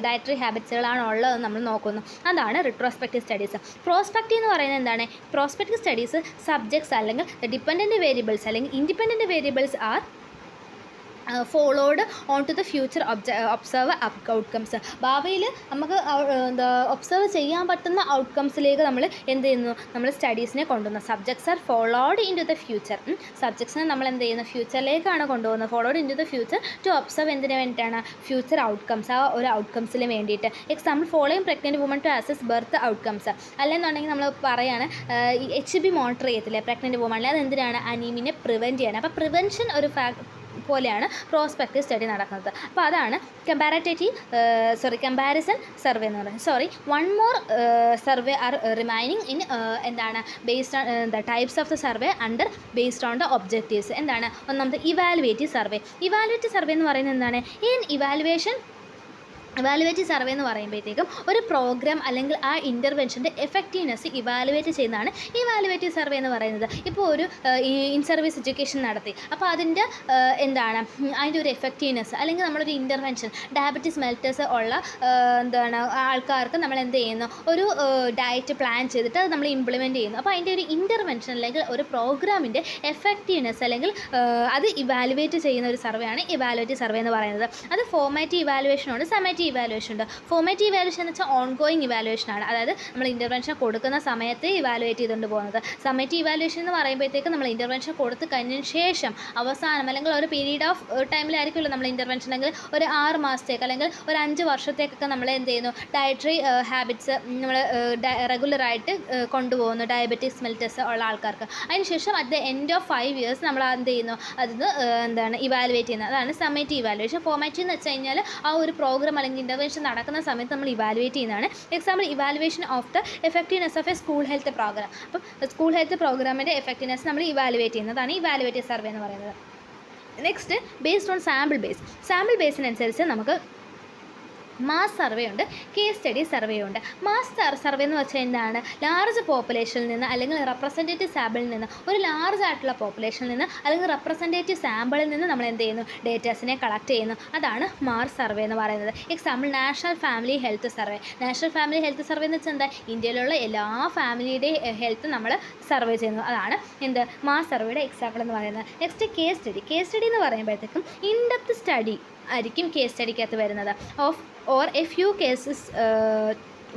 ഡയറ്ററി ഹാബിറ്റ്സുകളാണ് ഉള്ളതെന്ന് നമ്മൾ നോക്കുന്നു. അതാണ് റിട്രോസ്പെക്റ്റീവ് സ്റ്റഡീസ്. പ്രോസ്പെക്റ്റീവ് എന്ന് പറയുന്നത് എന്താണ്, പ്രോസ്പെക്റ്റീവ് സ്റ്റഡീസ് സബ്ജക്ട്സ് അല്ലെങ്കിൽ ഡിപ്പെൻഡൻറ്റ് വേരിയബിൾസ് അല്ലെങ്കിൽ independent variables are followed on to the future observe outcomes. ഭാവിയിൽ നമുക്ക് എന്താ ഒബ്സർവ് ചെയ്യാൻ പറ്റുന്ന ഔട്ട്കംസിലേക്ക് നമ്മൾ എന്ത് ചെയ്യുന്നു, നമ്മൾ സ്റ്റഡീസിനെ കൊണ്ടുവന്നു. Subjects are followed into the future. സബ്ജക്ട്സിനെ നമ്മൾ എന്ത് ചെയ്യുന്നു, ഫ്യൂച്ചറിലേക്കാണ് കൊണ്ടുപോകുന്നത്. Followed into the future to observe എന്തിനു വേണ്ടിയിട്ടാണ്, ഫ്യൂച്ചർ ഔട്ട്കംസ്, ആ ഒരു ഔട്ട്കംസിന് വേണ്ടിയിട്ട്. Example following pregnant woman to assess birth outcomes. അല്ലെന്നുണ്ടെങ്കിൽ നമ്മൾ പറയുകയാണ് HB മോണിറ്റർ ചെയ്യത്തില്ലേ പ്രഗ്നൻറ്റ് വുമണിൽ, അത് എന്തിനാണ്, അനീമിനെ പ്രിവെൻറ്റ് ചെയ്യാൻ. അപ്പോൾ പ്രിവെൻഷൻ ഒരു പോലെയാണ് പ്രോസ്പെക്റ്റീവ് സ്റ്റഡി നടക്കുന്നത്. അപ്പോൾ അതാണ് കമ്പാരിസൺ സർവേ എന്ന് പറയുന്നത്. One more survey are remaining in എന്താണ് based on the types of the survey under based on the objectives. എന്താണ് ഒന്നാമത് ഇവാലുവേറ്റീവ് സർവേ. ഇവാലുവേറ്റീവ് സർവേ എന്ന് പറയുന്നത് എന്താണ്? ഇവാലുവേറ്റീവ് സർവേ എന്ന് പറയുമ്പോഴത്തേക്കും ഒരു പ്രോഗ്രാം അല്ലെങ്കിൽ ആ ഇൻ്റർവെൻഷൻ്റെ എഫക്റ്റീവ്നെസ് ഇവാലുവേറ്റ് ചെയ്യുന്നതാണ് ഇവാലുവേറ്റീവ് സർവേ എന്ന് പറയുന്നത്. ഇപ്പോൾ ഒരു ഇൻ സർവീസ് എഡ്യൂക്കേഷൻ നടത്തി, അപ്പോൾ അതിൻ്റെ അതിൻ്റെ ഒരു എഫക്റ്റീവ്നെസ് അല്ലെങ്കിൽ നമ്മളൊരു ഇൻ്റർവെൻഷൻ ഡയബറ്റീസ് മെൽറ്റേഴ്സ് ഉള്ള ആൾക്കാർക്ക് നമ്മൾ എന്ത് ചെയ്യുന്നു, ഒരു ഡയറ്റ് പ്ലാൻ ചെയ്തിട്ട് അത് നമ്മൾ ഇംപ്ലിമെൻറ്റ് ചെയ്യുന്നു. അപ്പോൾ അതിൻ്റെ ഒരു ഇൻ്റർവെൻഷൻ അല്ലെങ്കിൽ ഒരു പ്രോഗ്രാമിൻ്റെ എഫക്റ്റീവ്നെസ് അല്ലെങ്കിൽ അത് ഇവാലുവേറ്റ് ചെയ്യുന്ന ഒരു സർവേയാണ് ഇവാലുവേറ്റീവ് സർവേ എന്ന് പറയുന്നത്. അത് ഫോർമാറ്റീവ് ഇവാലുവേഷനുണ്ട്, സമ്മേറ്റീവ് ഇവാലുവേഷൻ ഉണ്ട്. ഫോർമാറ്റീവ് ഇവാലുവേഷൻ എന്ന് വെച്ചാൽ ഓൺഗോയിങ് ഇവാലുവേഷനാണ്, അതായത് നമ്മൾ ഇൻ്റർവെൻഷൻ കൊടുക്കുന്ന സമയത്ത് ഇവാലുവേറ്റ് ചെയ്തുകൊണ്ട് പോകുന്നത്. സമ്മേറ്റീവ് ഇവാലുവേഷൻ എന്ന് പറയുമ്പോഴത്തേക്ക് നമ്മൾ ഇൻ്റർവെൻഷൻ കൊടുത്ത് കഴിഞ്ഞതിന് ശേഷം അവസാനം അല്ലെങ്കിൽ ഒരു പീരീഡ് ഓഫ് ടൈമിലായിരിക്കുമല്ലോ നമ്മൾ ഇൻ്റർവെൻഷൻ, അല്ലെങ്കിൽ ഒരു 6 മാസത്തേക്ക് അല്ലെങ്കിൽ ഒരു 5 വർഷത്തേക്കൊക്കെ നമ്മൾ എന്ത് ചെയ്യുന്നു, ഡയറ്ററി ഹാബിറ്റ്സ് നമ്മൾ റെഗുലറായിട്ട് കൊണ്ടുപോകുന്നു ഡയബറ്റീസ് മെൽറ്റസ് ഉള്ള ആൾക്കാർക്ക്. അതിനുശേഷം at the end of 5 years നമ്മൾ എന്ത് ചെയ്യുന്നു, അതിന് ഇവാലുവേറ്റ് ചെയ്യുന്നത്. അതാണ് സമ്മേറ്റീവ് ഇവാലുവേഷൻ. ഫോർമാറ്റീവ് എന്ന് വെച്ച് കഴിഞ്ഞാൽ ആ ഒരു പ്രോഗ്രാം അല്ലെങ്കിൽ ഇൻ്റർവെൻഷൻ നടക്കുന്ന സമയത്ത് നമ്മൾ ഇവാലുവേറ്റ് ചെയ്യുന്നതാണ്. Example evaluation of the effectiveness of a school health program. അപ്പം സ്കൂൾ ഹെൽത്ത് പ്രോഗ്രാമിൻ്റെ എഫക്റ്റീവ്നെസ് നമ്മൾ ഇവാലുവേറ്റ് ചെയ്യുന്നതാണ് ഇവാലുവേറ്റീവ് സർവേ എന്ന് പറയുന്നത്. നെക്സ്റ്റ് ബേസ്ഡ് ഓൺ സാമ്പിൾ ബേസിനനുസരിച്ച് നമുക്ക് മാസ് സർവേ ഉണ്ട്, കേസ് സ്റ്റഡി സർവേ ഉണ്ട്. മാസ് സർവേ എന്ന് വെച്ചാൽ എന്താണ്? ലാർജ് പോപ്പുലേഷനിൽ നിന്ന് അല്ലെങ്കിൽ റെപ്രസെൻറ്റേറ്റീവ് സാമ്പിളിൽ നിന്ന്, ഒരു ലാർജ് ആയിട്ടുള്ള പോപ്പുലേഷനിൽ നിന്ന് അല്ലെങ്കിൽ റെപ്രസെൻറ്റേറ്റീവ് സാമ്പിളിൽ നിന്ന് നമ്മൾ എന്ത് ചെയ്യുന്നു, ഡേറ്റാസിനെ കളക്ട് ചെയ്യുന്നു. അതാണ് മാസ് സർവേ എന്ന് പറയുന്നത്. Example national family health survey. National family health survey എന്ന് വെച്ചാൽ എന്താ? ഇന്ത്യയിലുള്ള എല്ലാ ഫാമിലിയുടെയും ഹെൽത്ത് നമ്മൾ സർവേ ചെയ്യുന്നു. അതാണ് എന്ത്? മാസ് സർവേയുടെ എക്സാമ്പിൾ എന്ന് പറയുന്നത്. നെക്സ്റ്റ് കേസ് സ്റ്റഡി എന്ന് പറയുമ്പോഴത്തേക്കും ഇൻ ഡെപ്ത് സ്റ്റഡി ആയിരിക്കും കേസ് സ്റ്റഡിക്കകത്ത് വരുന്നത്. or a few cases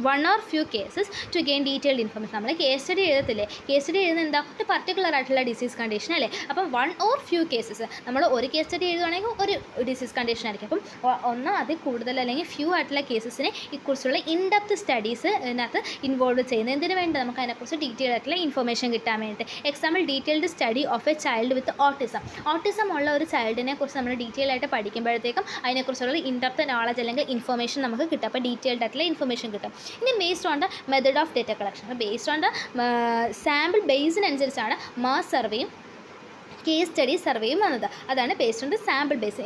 one or few cases to gain detailed information. നമ്മൾ കേസ് സ്റ്റഡി എഴുതത്തില്ലേ, കേസ് സ്റ്റഡി എഴുതുന്നത് എന്താ? ഒരു പർട്ടിക്കുലർ ആയിട്ടുള്ള ഡിസീസ് കണ്ടീഷൻ അല്ലേ. അപ്പം 1 or few കേസസ് നമ്മൾ ഒരു കേസ് സ്റ്റഡി എഴുതുകയാണെങ്കിൽ ഒരു ഡിസീസ് കണ്ടീഷൻ ആയിരിക്കും. അപ്പം ഒന്നോ അതിൽ കൂടുതൽ അല്ലെങ്കിൽ ഫ്യൂ ആയിട്ടുള്ള കേസസിനെ ഇക്കുറിച്ചുള്ള ഇൻഡെപ്ത് സ്റ്റഡീസ് ഇതിനകത്ത് ഇൻവോൾവ് ചെയ്യുന്നത്. എന്തിനു വേണ്ടി? നമുക്ക് അതിനെക്കുറിച്ച് ഡീറ്റെയിൽ ആയിട്ടുള്ള ഇൻഫർമേഷൻ കിട്ടാൻ വേണ്ടിയിട്ട്. Example detailed study of A Child with autism ഉള്ള ഒരു ചൈൽഡിനെ കുറിച്ച് നമ്മൾ ഡീറ്റെയിൽ ആയിട്ട് പഠിക്കുമ്പോഴത്തേക്കും അതിനെക്കുറിച്ചുള്ള ഇൻഡെപ്ത് നോളജ് അല്ലെങ്കിൽ ഇൻഫർമേഷൻ നമുക്ക് കിട്ടും. അപ്പോൾ ഡീറ്റെയിൽഡ് ആയിട്ടുള്ള ഇൻഫർമേഷൻ കിട്ടും. ഇനി based on the method of data collection, based on the sample ബേസിനനുസരിച്ചാണ് മാസ് സർവേയും കേസ് സ്റ്റഡി സർവേയും വന്നത്. അതാണ് based on the sample base.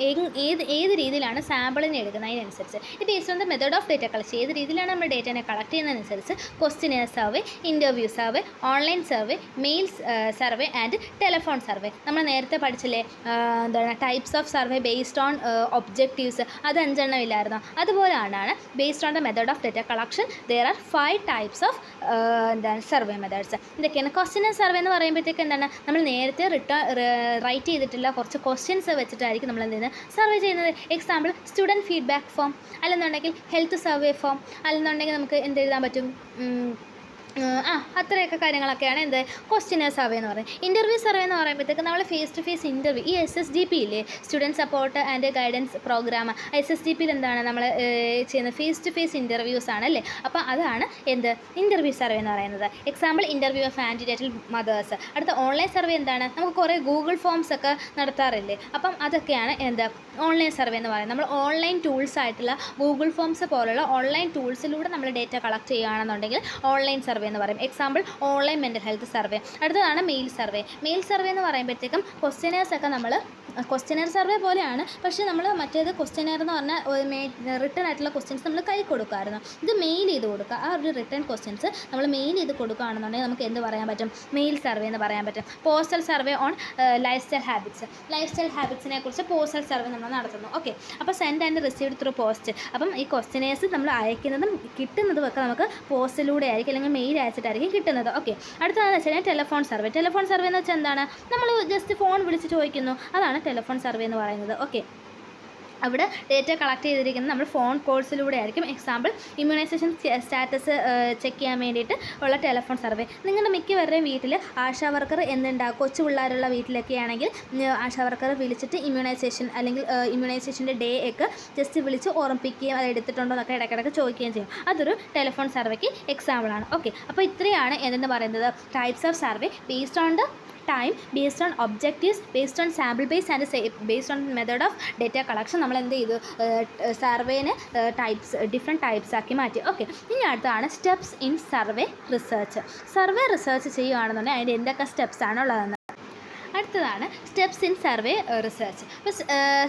ഏത് രീതിയിലാണ് സാമ്പിളിനെ എടുക്കുന്നത് അതിനനുസരിച്ച്. ഇത് based on the method of data collection, ഏത് രീതിയിലാണ് നമ്മൾ ഡേറ്റനെ കളക്ട് ചെയ്യുന്നതിനനുസരിച്ച് questionnaire survey, interview survey, online survey, mail survey and telephone survey. നമ്മൾ നേരത്തെ പഠിച്ചില്ലേ types of survey based on objectives, അത് 5 എണ്ണം ഇല്ലായിരുന്നോ? അതുപോലെയാണ് based on the method of data collection there are 5 types of survey methods. ഇതൊക്കെയാണ്. Questionnaire survey എന്ന് പറയുമ്പോഴത്തേക്ക് എന്താണ്? നമ്മൾ നേരത്തെ റൈറ്റ് ചെയ്തിട്ടുള്ള കുറച്ച് ക്വസ്റ്റ്യൻസ് വെച്ചിട്ടായിരിക്കും നമ്മൾ എന്ത് ചെയ്യുന്നത്, സർവേ ചെയ്യുന്നത്. എക്സാമ്പിൾ സ്റ്റുഡൻറ്റ് ഫീഡ്ബാക്ക് ഫോം, അല്ലെന്നുണ്ടെങ്കിൽ ഹെൽത്ത് സർവേ ഫോം, അല്ലെന്നുണ്ടെങ്കിൽ നമുക്ക് എന്ത് എഴുതാൻ പറ്റും, അത്രയൊക്കെ കാര്യങ്ങളൊക്കെയാണ് എന്ത് ക്വസ്റ്റ്യനെയർ സർവേ എന്ന് പറയുന്നത്. ഇൻ്റർവ്യൂ സർവേ എന്ന് പറയുമ്പോഴത്തേക്ക് നമ്മൾ ഫേസ് ടു ഫേസ് ഇൻ്റർവ്യൂ, ഈ SSDP ഇല്ലേ, student support and guidance program, SSDPയിൽ എന്താണ് നമ്മൾ ചെയ്യുന്നത്, ഫേസ് ടു ഫേസ് ഇൻ്റർവ്യൂസ് ആണ് അല്ലേ. അപ്പോൾ അതാണ് എന്ത് ഇൻ്റർവ്യൂ സർവേ എന്ന് പറയുന്നത്. Example interview of antenatal mothers. അടുത്ത ഓൺലൈൻ സർവേ എന്താണ്? നമുക്ക് കുറേ ഗൂഗിൾ ഫോംസ് ഒക്കെ നടത്താറില്ലേ, അപ്പം അതൊക്കെയാണ് എന്ത് ഓൺലൈൻ സർവേ എന്ന് പറയുന്നത്. നമ്മൾ ഓൺലൈൻ ടൂൾസ് ആയിട്ടുള്ള ഗൂഗിൾ ഫോംസ് പോലുള്ള ഓൺലൈൻ ടൂൾസിലൂടെ നമ്മൾ ഡേറ്റ കളക്ട് ചെയ്യുകയാണെന്നുണ്ടെങ്കിൽ ഓൺലൈൻ സർവേ എന്ന് പറയും. Example online mental health survey. അടുത്തതാണ് മെയിൽ സർവേ. മെയിൽ സർവേ എന്ന് പറയുമ്പോഴത്തേക്കും ക്വസ്റ്റ്യനേഴ്സ് ഒക്കെ നമ്മൾ ക്വസ്റ്റ്യനർ സർവേ പോലെയാണ്, പക്ഷേ നമ്മൾ മറ്റേത് ക്വസ്റ്റ്യനർ എന്ന് പറഞ്ഞാൽ റിട്ടേൺ ആയിട്ടുള്ള ക്വസ്റ്റ്യൻസ് നമ്മൾ കൈ കൊടുക്കാമായിരുന്നു. ഇത് മെയിൽ ചെയ്ത് കൊടുക്കുക. ആ ഒരു റിട്ടേൺ ക്വസ്റ്റ്യൻസ് നമ്മൾ മെയിൽ ചെയ്ത് കൊടുക്കുകയാണെന്നുണ്ടെങ്കിൽ നമുക്ക് എന്ത് പറയാൻ പറ്റും, മെയിൽ സർവേ എന്ന് പറയാൻ പറ്റും. Postal survey on lifestyle ഹാബിറ്റ്സിനെ കുറിച്ച് പോസ്റ്റൽ സർവേ നമ്മൾ നടത്തുന്നു. ഓക്കെ, അപ്പോൾ send and received through post. അപ്പം ഈ ക്വസ്റ്റ്യനേഴ്സ് നമ്മൾ അയക്കുന്നതും കിട്ടുന്നതും ഒക്കെ നമുക്ക് പോസ്റ്റിലൂടെ ആയിരിക്കും അല്ലെങ്കിൽ മെയിൽ അയച്ചിട്ടായിരിക്കും കിട്ടുന്നത്. ഓക്കെ, അടുത്തതെന്ന് വെച്ച് കഴിഞ്ഞാൽ ടെലിഫോൺ സർവേ. ടെലിഫോൺ സർവേ എന്ന് വെച്ചാൽ എന്താണ്? നമ്മൾ ജസ്റ്റ് ഫോൺ വിളിച്ച് ചോദിക്കുന്നു, അതാണ് ടെലിഫോൺ സർവേ എന്ന് പറയുന്നത്. ഓക്കെ, അവിടെ ഡേറ്റ കളക്ട് ചെയ്തിരിക്കുന്നത് നമ്മൾ ഫോൺ കോൾസിലൂടെ ആയിരിക്കും. എക്സാമ്പിൾ ഇമ്മ്യൂണൈസേഷൻ സ്റ്റാറ്റസ് ചെക്ക് ചെയ്യാൻ വേണ്ടിയിട്ട് ഉള്ള ടെലിഫോൺ സർവേ. നിങ്ങളുടെ മിക്കവരുടെയും വീട്ടിൽ ആശാ വർക്കർ എന്തുണ്ടാകും, കൊച്ചു പിള്ളേരുള്ള വീട്ടിലൊക്കെ ആണെങ്കിൽ ആശാ വർക്കർ വിളിച്ചിട്ട് ഇമ്മ്യൂണൈസേഷൻ അല്ലെങ്കിൽ ഇമ്മ്യൂണൈസേഷൻ്റെ ഡേ ഒക്കെ ജസ്റ്റ് വിളിച്ച് ഓർമ്മിപ്പിക്കുകയും അത് എടുത്തിട്ടുണ്ടോ എന്നൊക്കെ ഇടയ്ക്കിടയ്ക്ക് ചോദിക്കുകയും ചെയ്യും. അതൊരു ടെലിഫോൺ സർവേക്ക് എക്സാമ്പിളാണ്. ഓക്കെ, അപ്പോൾ ഇത്രയാണ് എന്തെന്ന് പറയുന്നത് types of survey based on the time, based on objectives, based on sample base and based on method of data collection നമ്മൾ എന്ത് ചെയ്തു, സർവേനെ ഡിഫറെൻറ്റ് ടൈപ്സ് ആക്കി മാറ്റി. ഓക്കെ, ഇനി അടുത്താണ് steps in survey research. Survey research ചെയ്യുകയാണെന്നുണ്ടെങ്കിൽ അതിൻ്റെ എന്തൊക്കെ സ്റ്റെപ്സ് ആണ് ഉള്ളതെന്ന്. അടുത്തതാണ് സ്റ്റെപ്സ് ഇൻ സർവേ റിസർച്ച്. അപ്പോൾ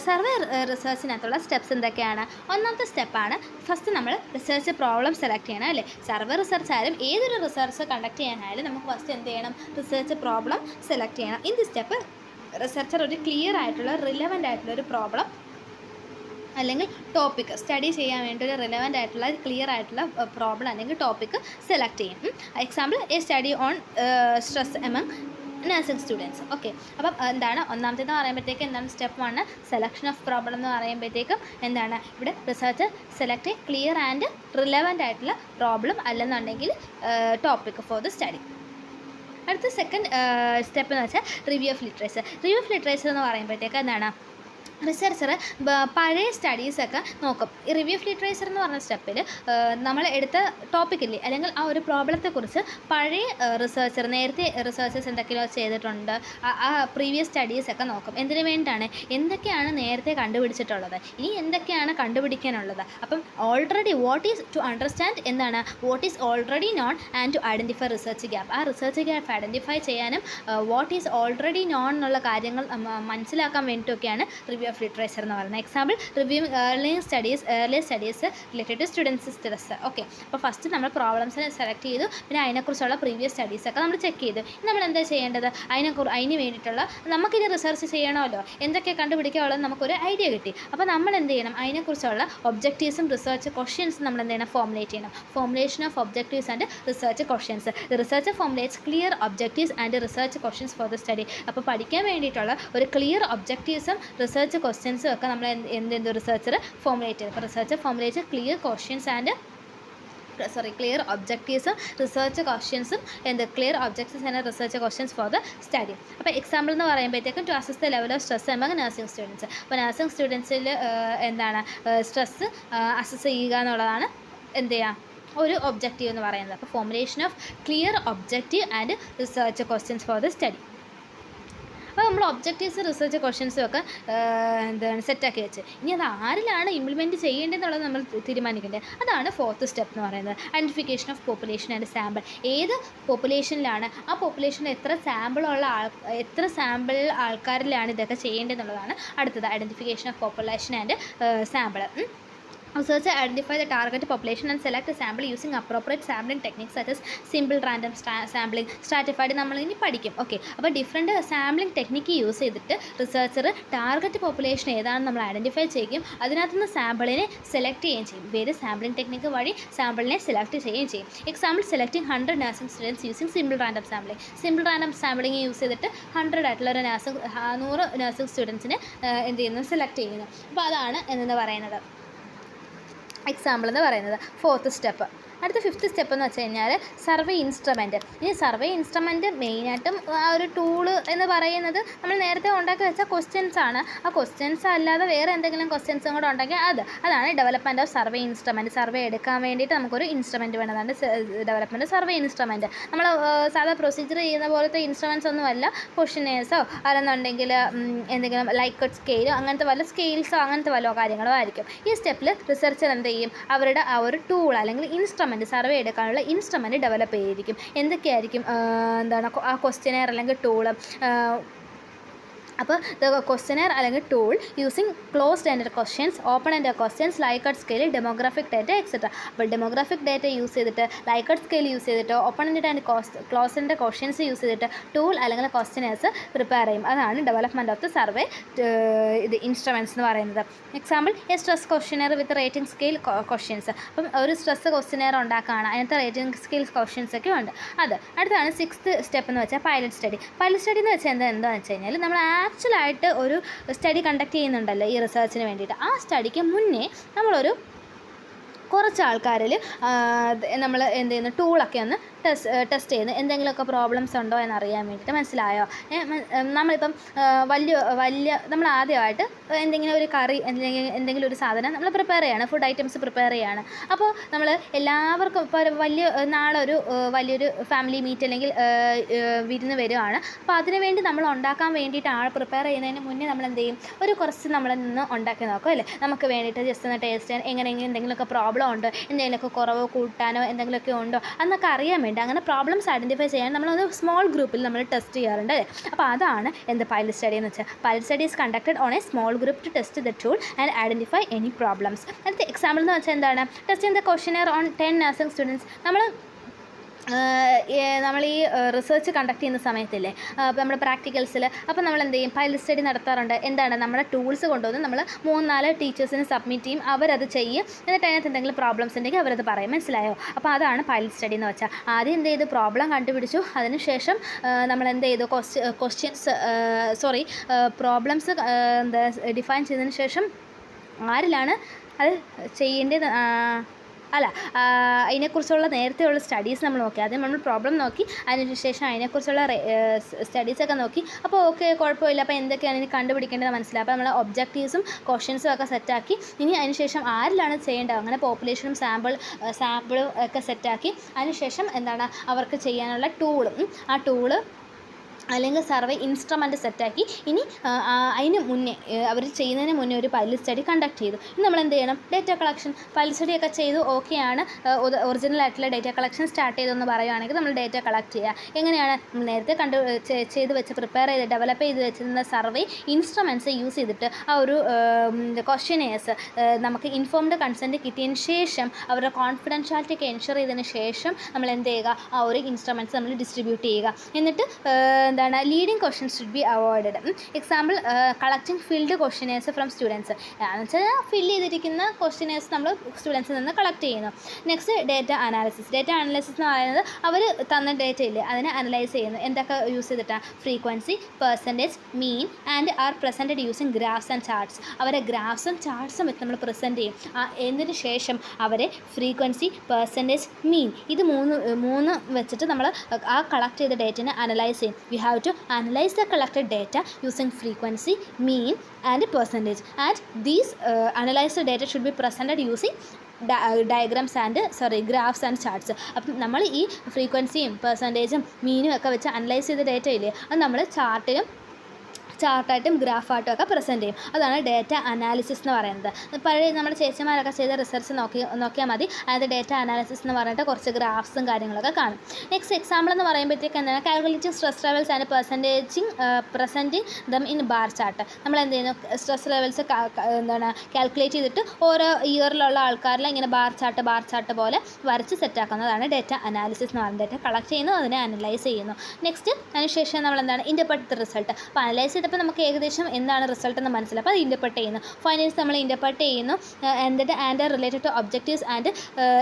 സർവേ റിസർച്ചിനകത്തുള്ള സ്റ്റെപ്സ് എന്തൊക്കെയാണ്? ഒന്നാമത്തെ സ്റ്റെപ്പാണ് ഫസ്റ്റ് നമ്മൾ റിസർച്ച് പ്രോബ്ലം സെലക്ട് ചെയ്യണം അല്ലേ. സർവേ റിസർച്ച് ആയാലും ഏതൊരു റിസർച്ച് കണ്ടക്ട് ചെയ്യാനായാലും നമുക്ക് ഫസ്റ്റ് എന്ത് ചെയ്യണം, റിസർച്ച് പ്രോബ്ലം സെലക്ട് ചെയ്യണം. ഇൻ ദി സ്റ്റെപ്പ് റിസർച്ചർ ഒരു ക്ലിയർ ആയിട്ടുള്ള റിലവൻ്റ് ആയിട്ടുള്ള ഒരു പ്രോബ്ലം അല്ലെങ്കിൽ ടോപ്പിക്ക് സ്റ്റഡി ചെയ്യാൻ വേണ്ടി ഒരു റിലവൻ്റ് ആയിട്ടുള്ള ക്ലിയർ ആയിട്ടുള്ള പ്രോബ്ലം അല്ലെങ്കിൽ ടോപ്പിക്ക് സെലക്ട് ചെയ്യും. Example a study on stress among nursing students. Okay, അപ്പം എന്താണ് ഒന്നാമത്തേന്ന് പറയുമ്പോഴത്തേക്ക് എന്താണ് സ്റ്റെപ്പ് 1 സെലക്ഷൻ ഓഫ് പ്രോബ്ലം എന്ന് പറയുമ്പോഴത്തേക്കും എന്താണ് ഇവിടെ research select clear and relevant ആയിട്ടുള്ള പ്രോബ്ലം അല്ലെന്നുണ്ടെങ്കിൽ ടോപ്പിക് ഫോർ ദ സ്റ്റഡി. അടുത്ത സെക്കൻഡ് സ്റ്റെപ്പ് എന്ന് വെച്ചാൽ review of literature. Review of literature എന്ന് പറയുമ്പോഴത്തേക്ക് എന്താണ് റിസർച്ചർ പഴയ സ്റ്റഡീസൊക്കെ നോക്കും. ഈ റിവ്യൂ ഓഫ് ലിറ്ററേച്ചർ എന്ന് പറഞ്ഞ സ്റ്റെപ്പിൽ നമ്മൾ എടുത്ത ടോപ്പിക്കില്ലേ അല്ലെങ്കിൽ ആ ഒരു പ്രോബ്ലത്തെക്കുറിച്ച് പഴയ റിസർച്ചർ നേരത്തെ റിസർച്ചേഴ്സ് എന്തൊക്കെയോ ചെയ്തിട്ടുണ്ട് ആ പ്രീവിയസ് സ്റ്റഡീസൊക്കെ നോക്കും. എന്തിനു വേണ്ടിയിട്ടാണ്, എന്തൊക്കെയാണ് നേരത്തെ കണ്ടുപിടിച്ചിട്ടുള്ളത്, ഇനി എന്തൊക്കെയാണ് കണ്ടുപിടിക്കാനുള്ളത്. അപ്പം already what is to understand എന്താണ് what is already known and to identify research gap. ആ റിസർച്ച് ഗ്യാപ്പ് ഐഡൻറ്റിഫൈ ചെയ്യാനും വാട്ട് ഈസ് ഓൾറെഡി നോൺ എന്നുള്ള കാര്യങ്ങൾ മനസ്സിലാക്കാൻ വേണ്ടിയിട്ടൊക്കെയാണ് റിവ്യൂ ഓഫ് ലിറ്ററേച്ചർ എന്ന് പറയുന്നത്. Example review early studies related to students stress. Okay, അപ്പോൾ ഫസ്റ്റ് നമ്മൾ പ്രോബ്ലംസ് സെലക്ട് ചെയ്തു, പിന്നെ അതിനെക്കുറിച്ചുള്ള പ്രീവിയസ് സ്റ്റഡീസൊക്കെ നമ്മൾ ചെക്ക് ചെയ്തു. നമ്മൾ എന്താ ചെയ്യേണ്ടത്, അതിന് വേണ്ടിയിട്ടുള്ള നമുക്കിത് റിസർച്ച് ചെയ്യണമല്ലോ, എന്തൊക്കെ കണ്ടുപിടിക്കാനുള്ളത് നമുക്കൊരു ഐഡിയ കിട്ടി. അപ്പോൾ നമ്മൾ എന്ത് ചെയ്യണം, അതിനെക്കുറിച്ചുള്ള ഒബ്ജക്റ്റീവ്സും റിസർച്ച് ക്വസ്റ്റ്യൻസും നമ്മൾ എന്ത് ചെയ്യണം, ഫോർമുലേറ്റ് ചെയ്യണം. Formulation of objectives and research questions. Research formulates clear objectives and research questions for the study. അപ്പോൾ പഠിക്കാൻ വേണ്ടിയിട്ടുള്ള ഒരു ക്ലിയർ ഒബ്ജക്റ്റീവ്സും റിസർച്ച് ക്വസ്റ്റ്യൻസും ഒക്കെ നമ്മൾ എന്ത് റിസർച്ചർ ഫോർമുലേറ്റ് ചെയ്തു. അപ്പോൾ researcher formulate clear questions and clear ഒബ്ജക്റ്റീവ്സും റിസർച്ച് ക്വസ്റ്റ്യൻസും clear objectives and research questions for the study. അപ്പോൾ എക്സാമ്പിൾ എന്ന് പറയുമ്പോഴത്തേക്കും to assess the level of stress among nursing students. അപ്പോൾ നഴ്സിംഗ് സ്റ്റുഡൻസിൽ എന്താണ് സ്ട്രെസ് അസസ് ചെയ്യുക എന്നുള്ളതാണ് എന്ത് ചെയ്യുക ഒരു ഒബ്ജക്റ്റീവ് എന്ന് പറയുന്നത്. അപ്പോൾ formulation of clear objective and research questions for the study. അപ്പോൾ നമ്മൾ ഒബ്ജക്റ്റീവ്സ് റിസർച്ച് ക്വസ്റ്റ്യൻസും ഒക്കെ സെറ്റാക്കി വെച്ച് ഇനി അത് ആരിലാണ് ഇംപ്ലിമെൻറ്റ് ചെയ്യേണ്ടതെന്നുള്ളത് നമ്മൾ തീരുമാനിക്കേണ്ടത്. അതാണ് ഫോർത്ത് സ്റ്റെപ്പ് എന്ന് പറയുന്നത്. Identification of population and sample. ഏത് പോപ്പുലേഷനിലാണ് ആ പോപ്പുലേഷനിൽ എത്ര സാമ്പിൾ ആൾക്കാരിലാണ് ഇതൊക്കെ ചെയ്യേണ്ടതെന്നുള്ളതാണ് അടുത്തത്. Identification of population and sample. Researchers identify the target population and select a sample using appropriate sampling techniques such as simple random sampling, stratified നമ്മൾ ഇനി പഠിക്കും. ഓക്കെ, അപ്പോൾ different sampling technique use ചെയ്തിട്ട് റിസർച്ചർ ടാർഗറ്റ് പോപ്പുലേഷൻ ഏതാണെന്ന് നമ്മൾ identify ചെയ്യും. അതിനകത്തുനിന്ന് സാമ്പിളിനെ select ചെയ്യുകയും ചെയ്യും. വേറെ സാമ്പിളിംഗ് ടെക്നിക്ക് വഴി സാമ്പിളിനെ സെലക്ട് ചെയ്യുകയും ചെയ്യും. Example selecting 100 nursing students using simple random sampling. Simple random sampling use ചെയ്തിട്ട് 100 ആയിട്ടുള്ള ഒരു 100 നഴ്സിംഗ് സ്റ്റുഡൻസിനെ എന്ത് ചെയ്യുന്നു, സെലക്ട് ചെയ്യുന്നു. അപ്പോൾ അതാണ് എന്ന് പറയുന്നത് എക്സാമ്പിൾ എന്ന് പറയുന്നത് ഫോർത്ത് സ്റ്റെപ്പ്. അടുത്ത ഫിഫ്ത്ത് സ്റ്റെപ്പ് എന്ന് വെച്ച് കഴിഞ്ഞാൽ സർവേ ഇൻസ്ട്രുമെൻറ്റ്. ഇനി സർവേ ഇൻസ്ട്രുമെൻറ്റ് മെയിനായിട്ടും ആ ഒരു ടൂള് എന്ന് പറയുന്നത് നമ്മൾ നേരത്തെ ഉണ്ടാക്കി വെച്ച ക്വസ്റ്റ്യൻസ് ആണ്. ആ ക്വസ്റ്റ്യൻസ് അല്ലാതെ വേറെ എന്തെങ്കിലും ക്വസ്റ്റ്യൻസും കൂടെ ഉണ്ടെങ്കിൽ അതാണ് development of survey instrument. Survey എടുക്കാൻ വേണ്ടിയിട്ട് നമുക്കൊരു ഇൻസ്ട്രുമെൻറ്റ് വേണം. Development survey instrument. നമ്മൾ സാധാ പ്രൊസീജിയർ ചെയ്യുന്ന പോലത്തെ ഇൻസ്ട്രുമെൻറ്റ്സ് ഒന്നുമല്ല. ക്വസ്റ്റ്യനേഴ്സോ അല്ലെന്നുണ്ടെങ്കിൽ എന്തെങ്കിലും ലൈക്കട്ട് സ്കെയിലോ അങ്ങനത്തെ വല്ല സ്കെയിൽസോ അങ്ങനത്തെ വല്ല കാര്യങ്ങളോ ആയിരിക്കും. ഈ സ്റ്റെപ്പിൽ റിസർച്ചർ എന്ത് ചെയ്യും, അവരുടെ ആ ഒരു ടൂൾ അല്ലെങ്കിൽ ഇൻസ്ട്രുമെൻറ്റ് സർവേ എടുക്കാനുള്ള ഇൻസ്ട്രുമെൻറ്റ് ഡെവലപ്പ് ചെയ്തിരിക്കും. എന്തൊക്കെയായിരിക്കും ആ ക്വസ്റ്റ്യനെയർ അല്ലെങ്കിൽ ടൂള്. അപ്പോൾ ക്വസ്റ്റ്യനെയർ അല്ലെങ്കിൽ tool using closed ended questions, open ended questions, likert scale, demographic data etcetera. അപ്പോൾ ഡെമോഗ്രാഫിക് ഡേറ്റ യൂസ് ചെയ്തിട്ട്, ലൈക്കട്ട് സ്കെയിൽ യൂസ് ചെയ്തിട്ട്, open ended and close ended questions use ചെയ്തിട്ട് ടൂൾ അല്ലെങ്കിൽ ക്വസ്റ്റ്യനെയർസ് പ്രിപ്പയർ ചെയ്യും. അതാണ് development of the survey instruments എന്ന് പറയുന്നത്. Example a stress questionnaire with rating scale questions. അപ്പം ഒരു സ്ട്രെസ് ക്വസ്റ്റ്യനെയർ ഉണ്ടാക്കുകയാണ്, അതിനകത്ത് റേറ്റിംഗ് സ്കെയിൽ ക്വസ്റ്റ്യൻസ് ഒക്കെ ഉണ്ട്. അടുത്താണ് സിക്സ്ത് സ്റ്റെപ്പ് എന്ന് വെച്ചാൽ പൈലറ്റ് സ്റ്റഡി. പൈലറ്റ് സ്റ്റഡി എന്ന് വെച്ചാൽ എന്താണെന്ന് വെച്ച് കഴിഞ്ഞാൽ നമ്മൾ ആക്ച്വലായിട്ട് ഒരു സ്റ്റഡി കണ്ടക്ട് ചെയ്യുന്നുണ്ടല്ലോ ഈ റിസർച്ചിന് വേണ്ടിയിട്ട്. ആ സ്റ്റഡിക്ക് മുന്നേ നമ്മളൊരു കുറച്ച് ആൾക്കാരിൽ നമ്മൾ എന്ത് ചെയ്യുന്നു, ടൂളൊക്കെ ഒന്ന് ടെസ്റ്റ് ചെയ്യുന്നു, എന്തെങ്കിലുമൊക്കെ പ്രോബ്ലംസ് ഉണ്ടോ എന്നറിയാൻ വേണ്ടിയിട്ട്. മനസ്സിലായോ? നമ്മളിപ്പം വലിയ നമ്മൾ ആദ്യമായിട്ട് എന്തെങ്കിലും ഒരു കറി എന്തെങ്കിലും ഒരു സാധനം നമ്മൾ പ്രിപ്പയർ ചെയ്യാണ്, ഫുഡ് ഐറ്റംസ് പ്രിപ്പയർ ചെയ്യാണ്. അപ്പോൾ നമ്മൾ എല്ലാവർക്കും ഇപ്പോൾ നാളെ വലിയൊരു ഫാമിലി മീറ്റ് അല്ലെങ്കിൽ വിരുന്ന് വരുവാണ്. അപ്പോൾ അതിനുവേണ്ടി നമ്മൾ ഉണ്ടാക്കാൻ വേണ്ടിയിട്ട് പ്രിപ്പയർ ചെയ്യുന്നതിന് മുന്നേ നമ്മൾ എന്ത് ചെയ്യും, കുറച്ച് നമ്മളിൽ നിന്ന് ഉണ്ടാക്കി നോക്കും അല്ലേ. നമുക്ക് വേണ്ടിയിട്ട് ജസ്റ്റ് ഒന്ന് ടേസ്റ്റ് ചെയ്യാൻ എങ്ങനെയെങ്കിലും എന്തെങ്കിലുമൊക്കെ പ്രോബ്ലം ഉണ്ടോ, എന്തെങ്കിലുമൊക്കെ കുറവോ കൂട്ടാനോ എന്തെങ്കിലുമൊക്കെ ഉണ്ടോ എന്നൊക്കെ അറിയാൻ വേണ്ടി, അങ്ങനെ പ്രോബ്ലംസ് ഐഡൻറ്റിഫൈ ചെയ്യാൻ നമ്മളൊരു സ്മോൾ ഗ്രൂപ്പിൽ നമ്മൾ ടെസ്റ്റ് ചെയ്യാറുണ്ട് അല്ലേ. അപ്പോൾ അതാണ് പൈലറ്റ് സ്റ്റഡി എന്ന് വെച്ചാൽ. Pilot study is conducted on a small group to test the tool and identify any problems. അടുത്ത എക്സാമ്പിൾ എന്ന് വെച്ചാൽ എന്താണ്, testing the questionnaire on 10 nursing students. നമ്മൾ ഈ റിസർച്ച് കണ്ടക്ട് ചെയ്യുന്ന സമയത്തില്ലേ, നമ്മുടെ പ്രാക്ടിക്കൽസിൽ, അപ്പോൾ നമ്മൾ എന്ത് ചെയ്യും, പൈലറ്റ് സ്റ്റഡി നടത്താറുണ്ട്. എന്താണ്, നമ്മുടെ ടൂൾസ് കൊണ്ടുവന്ന് നമ്മൾ 3-4 ടീച്ചേഴ്സിന് സബ്മിറ്റ് ചെയ്യും, അവരത് ചെയ്യും. എന്നിട്ട് അതിനകത്ത് എന്തെങ്കിലും പ്രോബ്ലംസ് ഉണ്ടെങ്കിൽ അവരത് പറയും. മനസ്സിലായോ? അപ്പോൾ അതാണ് പൈലറ്റ് സ്റ്റഡി എന്ന് വെച്ചാൽ. ആദ്യം എന്ത് ചെയ്തു, പ്രോബ്ലം കണ്ടുപിടിച്ചു. അതിനുശേഷം നമ്മൾ എന്ത് ചെയ്തു, പ്രോബ്ലംസ് ഡിഫൈൻ ചെയ്തതിന് ശേഷം ആരിലാണ് അത് ചെയ്യേണ്ടത്, അതിനെക്കുറിച്ചുള്ള നേരത്തെയുള്ള സ്റ്റഡീസ് നമ്മൾ നോക്കി. ആദ്യം നമ്മൾ പ്രോബ്ലം നോക്കി, അതിനുശേഷം അതിനെക്കുറിച്ചുള്ള സ്റ്റഡീസൊക്കെ നോക്കി. അപ്പോൾ ഓക്കെ, കുഴപ്പമില്ല. അപ്പോൾ എന്തൊക്കെയാണ് ഇനി കണ്ടുപിടിക്കേണ്ടത് മനസ്സിലായി. അപ്പോൾ നമ്മൾ ഒബ്ജക്റ്റീവ്സും ക്വസ്റ്റ്യൻസും ഒക്കെ സെറ്റാക്കി. ഇനി അതിനുശേഷം ആരിലാണ് ചെയ്യേണ്ടത്, അങ്ങനെ പോപ്പുലേഷനും സാമ്പിളും ഒക്കെ സെറ്റാക്കി. അതിനുശേഷം എന്താണ് അവർക്ക് ചെയ്യാനുള്ള ആ ടൂള് അല്ലെങ്കിൽ സർവേ ഇൻസ്ട്രുമെൻ്റ് സെറ്റാക്കി. ഇനി അതിന് മുന്നേ അവർ ചെയ്യുന്നതിന് മുന്നേ ഒരു പൈലറ്റ് സ്റ്റഡി കണ്ടക്ട് ചെയ്തു. ഇനി നമ്മൾ എന്ത് ചെയ്യണം, ഡേറ്റ കളക്ഷൻ. പൈലറ്റ് സ്റ്റഡിയൊക്കെ ചെയ്തു, ഓക്കെയാണ്, ഒറിജിനൽ ആയിട്ടുള്ള ഡേറ്റ കളക്ഷൻ സ്റ്റാർട്ട് ചെയ്തെന്ന് പറയുകയാണെങ്കിൽ നമ്മൾ ഡേറ്റ കളക്ട് ചെയ്യുക. എങ്ങനെയാണ്, നേരത്തെ ചെയ്ത് വെച്ച് പ്രിപ്പയർ ചെയ്ത് ഡെവലപ്പ് ചെയ്ത് വെച്ചിരുന്ന സർവേ ഇൻസ്ട്രുമെൻറ്റ്സ് യൂസ് ചെയ്തിട്ട് ആ ഒരു ക്വസ്റ്റ്യനേഴ്സ് നമുക്ക് ഇൻഫോംഡ് കൺസെൻറ്റ് കിട്ടിയതിന് ശേഷം അവരുടെ കോൺഫിഡൻഷ്യാലിറ്റി ഒക്കെ എൻഷുർ ചെയ്തതിന് ശേഷം നമ്മൾ എന്ത് ചെയ്യുക, ആ ഒരു ഇൻസ്ട്രുമെൻറ്റ്സ് നമ്മൾ ഡിസ്ട്രിബ്യൂട്ട് ചെയ്യുക. എന്നിട്ട് leading questions should be avoided. Example, collecting filled questionnaires from students. എന്ന് വെച്ചാൽ ഫില്ല് ചെയ്തിരിക്കുന്ന ക്വസ്റ്റ്യനേഴ്സ് നമ്മൾ സ്റ്റുഡൻസിൽ നിന്ന് കളക്ട് ചെയ്യുന്നു. Next, data analysis. Data analysis എന്ന് പറയുന്നത് അവർ തന്ന ഡേറ്റ ഇല്ലേ അതിനെ അനലൈസ് ചെയ്യുന്നു. എന്തൊക്കെ യൂസ് ചെയ്തിട്ടാണ്, frequency, percentage, mean and are presented using graphs and charts. അവരെ ഗ്രാഫ്സും ചാർട്ട്സും വെച്ച് നമ്മൾ പ്രസൻറ്റ് ചെയ്യും. എന്നതിന് ശേഷം അവരെ ഫ്രീക്വൻസി, പെർസെൻറ്റേജ്, മീൻ ഇത് മൂന്ന് വെച്ചിട്ട് നമ്മൾ ആ കളക്ട് ചെയ്ത ഡേറ്റിനെ അനലൈസ് ചെയ്യും. We have to analyze the collected data using frequency, mean and percentage, and these analyzed data should be presented using graphs and charts. അപ്പം നമ്മൾ ഈ ഫ്രീക്വൻസിയും പെർസെൻറ്റേജും മീനും ഒക്കെ വെച്ച് അനലൈസ് ചെയ്ത ഡേറ്റ ഇല്ലേ, അത് നമ്മൾ ചാർട്ടായിട്ടും ഗ്രാഫായിട്ടും ഒക്കെ പ്രസൻറ്റ് ചെയ്യും. അതാണ് ഡേറ്റ അനാലിസിസ് എന്ന് പറയുന്നത്. പഴയ നമ്മുടെ ചേച്ചിമാരൊക്കെ ചെയ്ത റിസർച്ച് നോക്കിയാൽ മതി. അതായത് ഡേറ്റ അനാലിസിസ് എന്ന് കുറച്ച് ഗ്രാഫ്സും കാര്യങ്ങളൊക്കെ കാണും. നെക്സ്റ്റ് എക്സാമ്പിൾ എന്ന് പറയുമ്പോഴത്തേക്ക് എന്താണ്, calculating stress levels and presenting them in bar chart. നമ്മൾ എന്ത് ചെയ്യുന്നു, സ്ട്രെസ് ലെവൽസ് കാൽക്കുലേറ്റ് ചെയ്തിട്ട് ഓരോ ഇയറിലുള്ള ആൾക്കാരിൽ ഇങ്ങനെ ബാർ ചാർട്ട് പോലെ വരച്ച് സെറ്റാക്കുന്നതാണ് ഡേറ്റ അനാലിസിസ് എന്ന് പറയുന്നത്. ഡേറ്റ കളക്ട് ചെയ്യുന്നു, അതിനെ അനലൈസ് ചെയ്യുന്നു. നെക്സ്റ്റ്, അതിനുശേഷം നമ്മൾ ഇന്റർപ്രറ്റ് ദ റിസൾട്ട്. അപ്പോൾ അനലൈസ് ചെയ്തപ്പോൾ നമുക്ക് ഏകദേശം എന്താണ് റിസൾട്ട് എന്ന് മനസ്സിലായി. അപ്പോൾ അത് ഇൻ്റർപ്രറ്റ് ചെയ്യുന്നു. ഫൈനൽസ് നമ്മൾ ഇൻ്റർപ്രറ്റ് ചെയ്യുന്നു. എന്നിട്ട് ആൻഡ് റിലേറ്റഡ് ടു ഒബ്ജക്റ്റീവ്സ്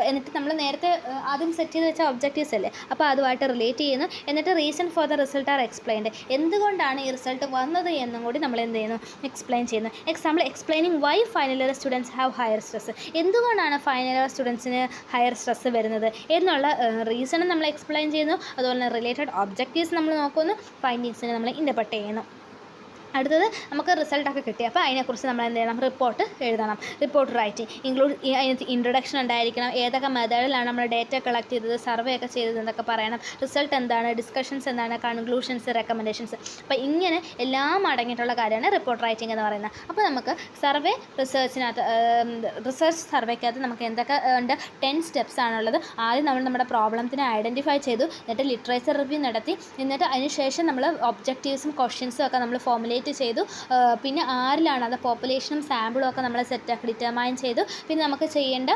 എന്നിട്ട് നമ്മൾ നേരത്തെ ആദ്യം സെറ്റ് ചെയ്ത് വെച്ച ഒബ്ജക്റ്റീവ്സ് അല്ലേ, അപ്പോൾ അതുമായിട്ട് റിലേറ്റ് ചെയ്യുന്നു. എന്നിട്ട് reason for the result R explained. എന്തുകൊണ്ടാണ് ഈ റിസൾട്ട് വന്നത് എന്നും കൂടി നമ്മൾ എന്ത് ചെയ്യുന്നു, എക്സ്പ്ലെയിൻ ചെയ്യുന്നു. Example, explaining why final year students have higher stress. എന്തുകൊണ്ടാണ് ഫൈനൽ ഇയർ സ്റ്റുഡൻസിന് ഹയർ സ്ട്രെസ് വരുന്നത് എന്നുള്ള റീസണും നമ്മൾ എക്സ്പ്ലെയിൻ ചെയ്യുന്നു. അതുപോലെ തന്നെ റിലേറ്റഡ് ഒബ്ജക്റ്റീവ്സ് നമ്മൾ നോക്കുന്നു, ഫൈൻഡിങ്സിനെ നമ്മൾ ഇൻ്റർപ്രറ്റ് ചെയ്യുന്നു. അടുത്തത് നമുക്ക് റിസൾട്ടൊക്കെ കിട്ടി. അപ്പോൾ അതിനെക്കുറിച്ച് നമ്മൾ എന്ത് ചെയ്യണം, റിപ്പോർട്ട് എഴുതണം. റിപ്പോർട്ട് റൈറ്റിംഗ് അതിനകത്ത് ഇൻട്രൊഡക്ഷൻ ഉണ്ടായിരിക്കണം. ഏതൊക്കെ മെത്തേഡിലാണ് നമ്മൾ ഡേറ്റ കളക്ട് ചെയ്തത്, സർവേ ഒക്കെ ചെയ്തത് എന്നൊക്കെ പറയണം. റിസൾട്ട് എന്താണ്, ഡിസ്കഷൻസ് എന്താണ്, കൺക്ലൂഷൻസ്, റെക്കമെൻഡേഷൻസ്. അപ്പോൾ ഇങ്ങനെ എല്ലാം അടങ്ങിയിട്ടുള്ള കാര്യമാണ് റിപ്പോർട്ട് റൈറ്റിംഗ് എന്ന് പറയുന്നത്. അപ്പോൾ നമുക്ക് റിസർച്ച് സർവേക്കകത്ത് നമുക്ക് എന്തൊക്കെ ഉണ്ട്, 10 സ്റ്റെപ്സ് ആണുള്ളത്. ആദ്യം നമ്മൾ നമ്മുടെ പ്രോബ്ലത്തിനെ ഐഡൻറ്റിഫൈ ചെയ്തു, എന്നിട്ട് ലിറ്ററേച്ചർ റിവ്യൂ നടത്തി, എന്നിട്ട് അതിനുശേഷം നമ്മൾ ഒബ്ജക്റ്റീവ്സും ക്വസ്റ്റ്യൻസും ഒക്കെ നമ്മൾ ഫോമുലേറ്റ് ചെയ്തു. പിന്നെ ആരിലാണ് അത്, പോപ്പുലേഷനും സാമ്പിളും ഒക്കെ നമ്മൾ സെറ്റാക്കി ഡിറ്റർമൈൻ ചെയ്തു. പിന്നെ നമുക്ക് ചെയ്യേണ്ട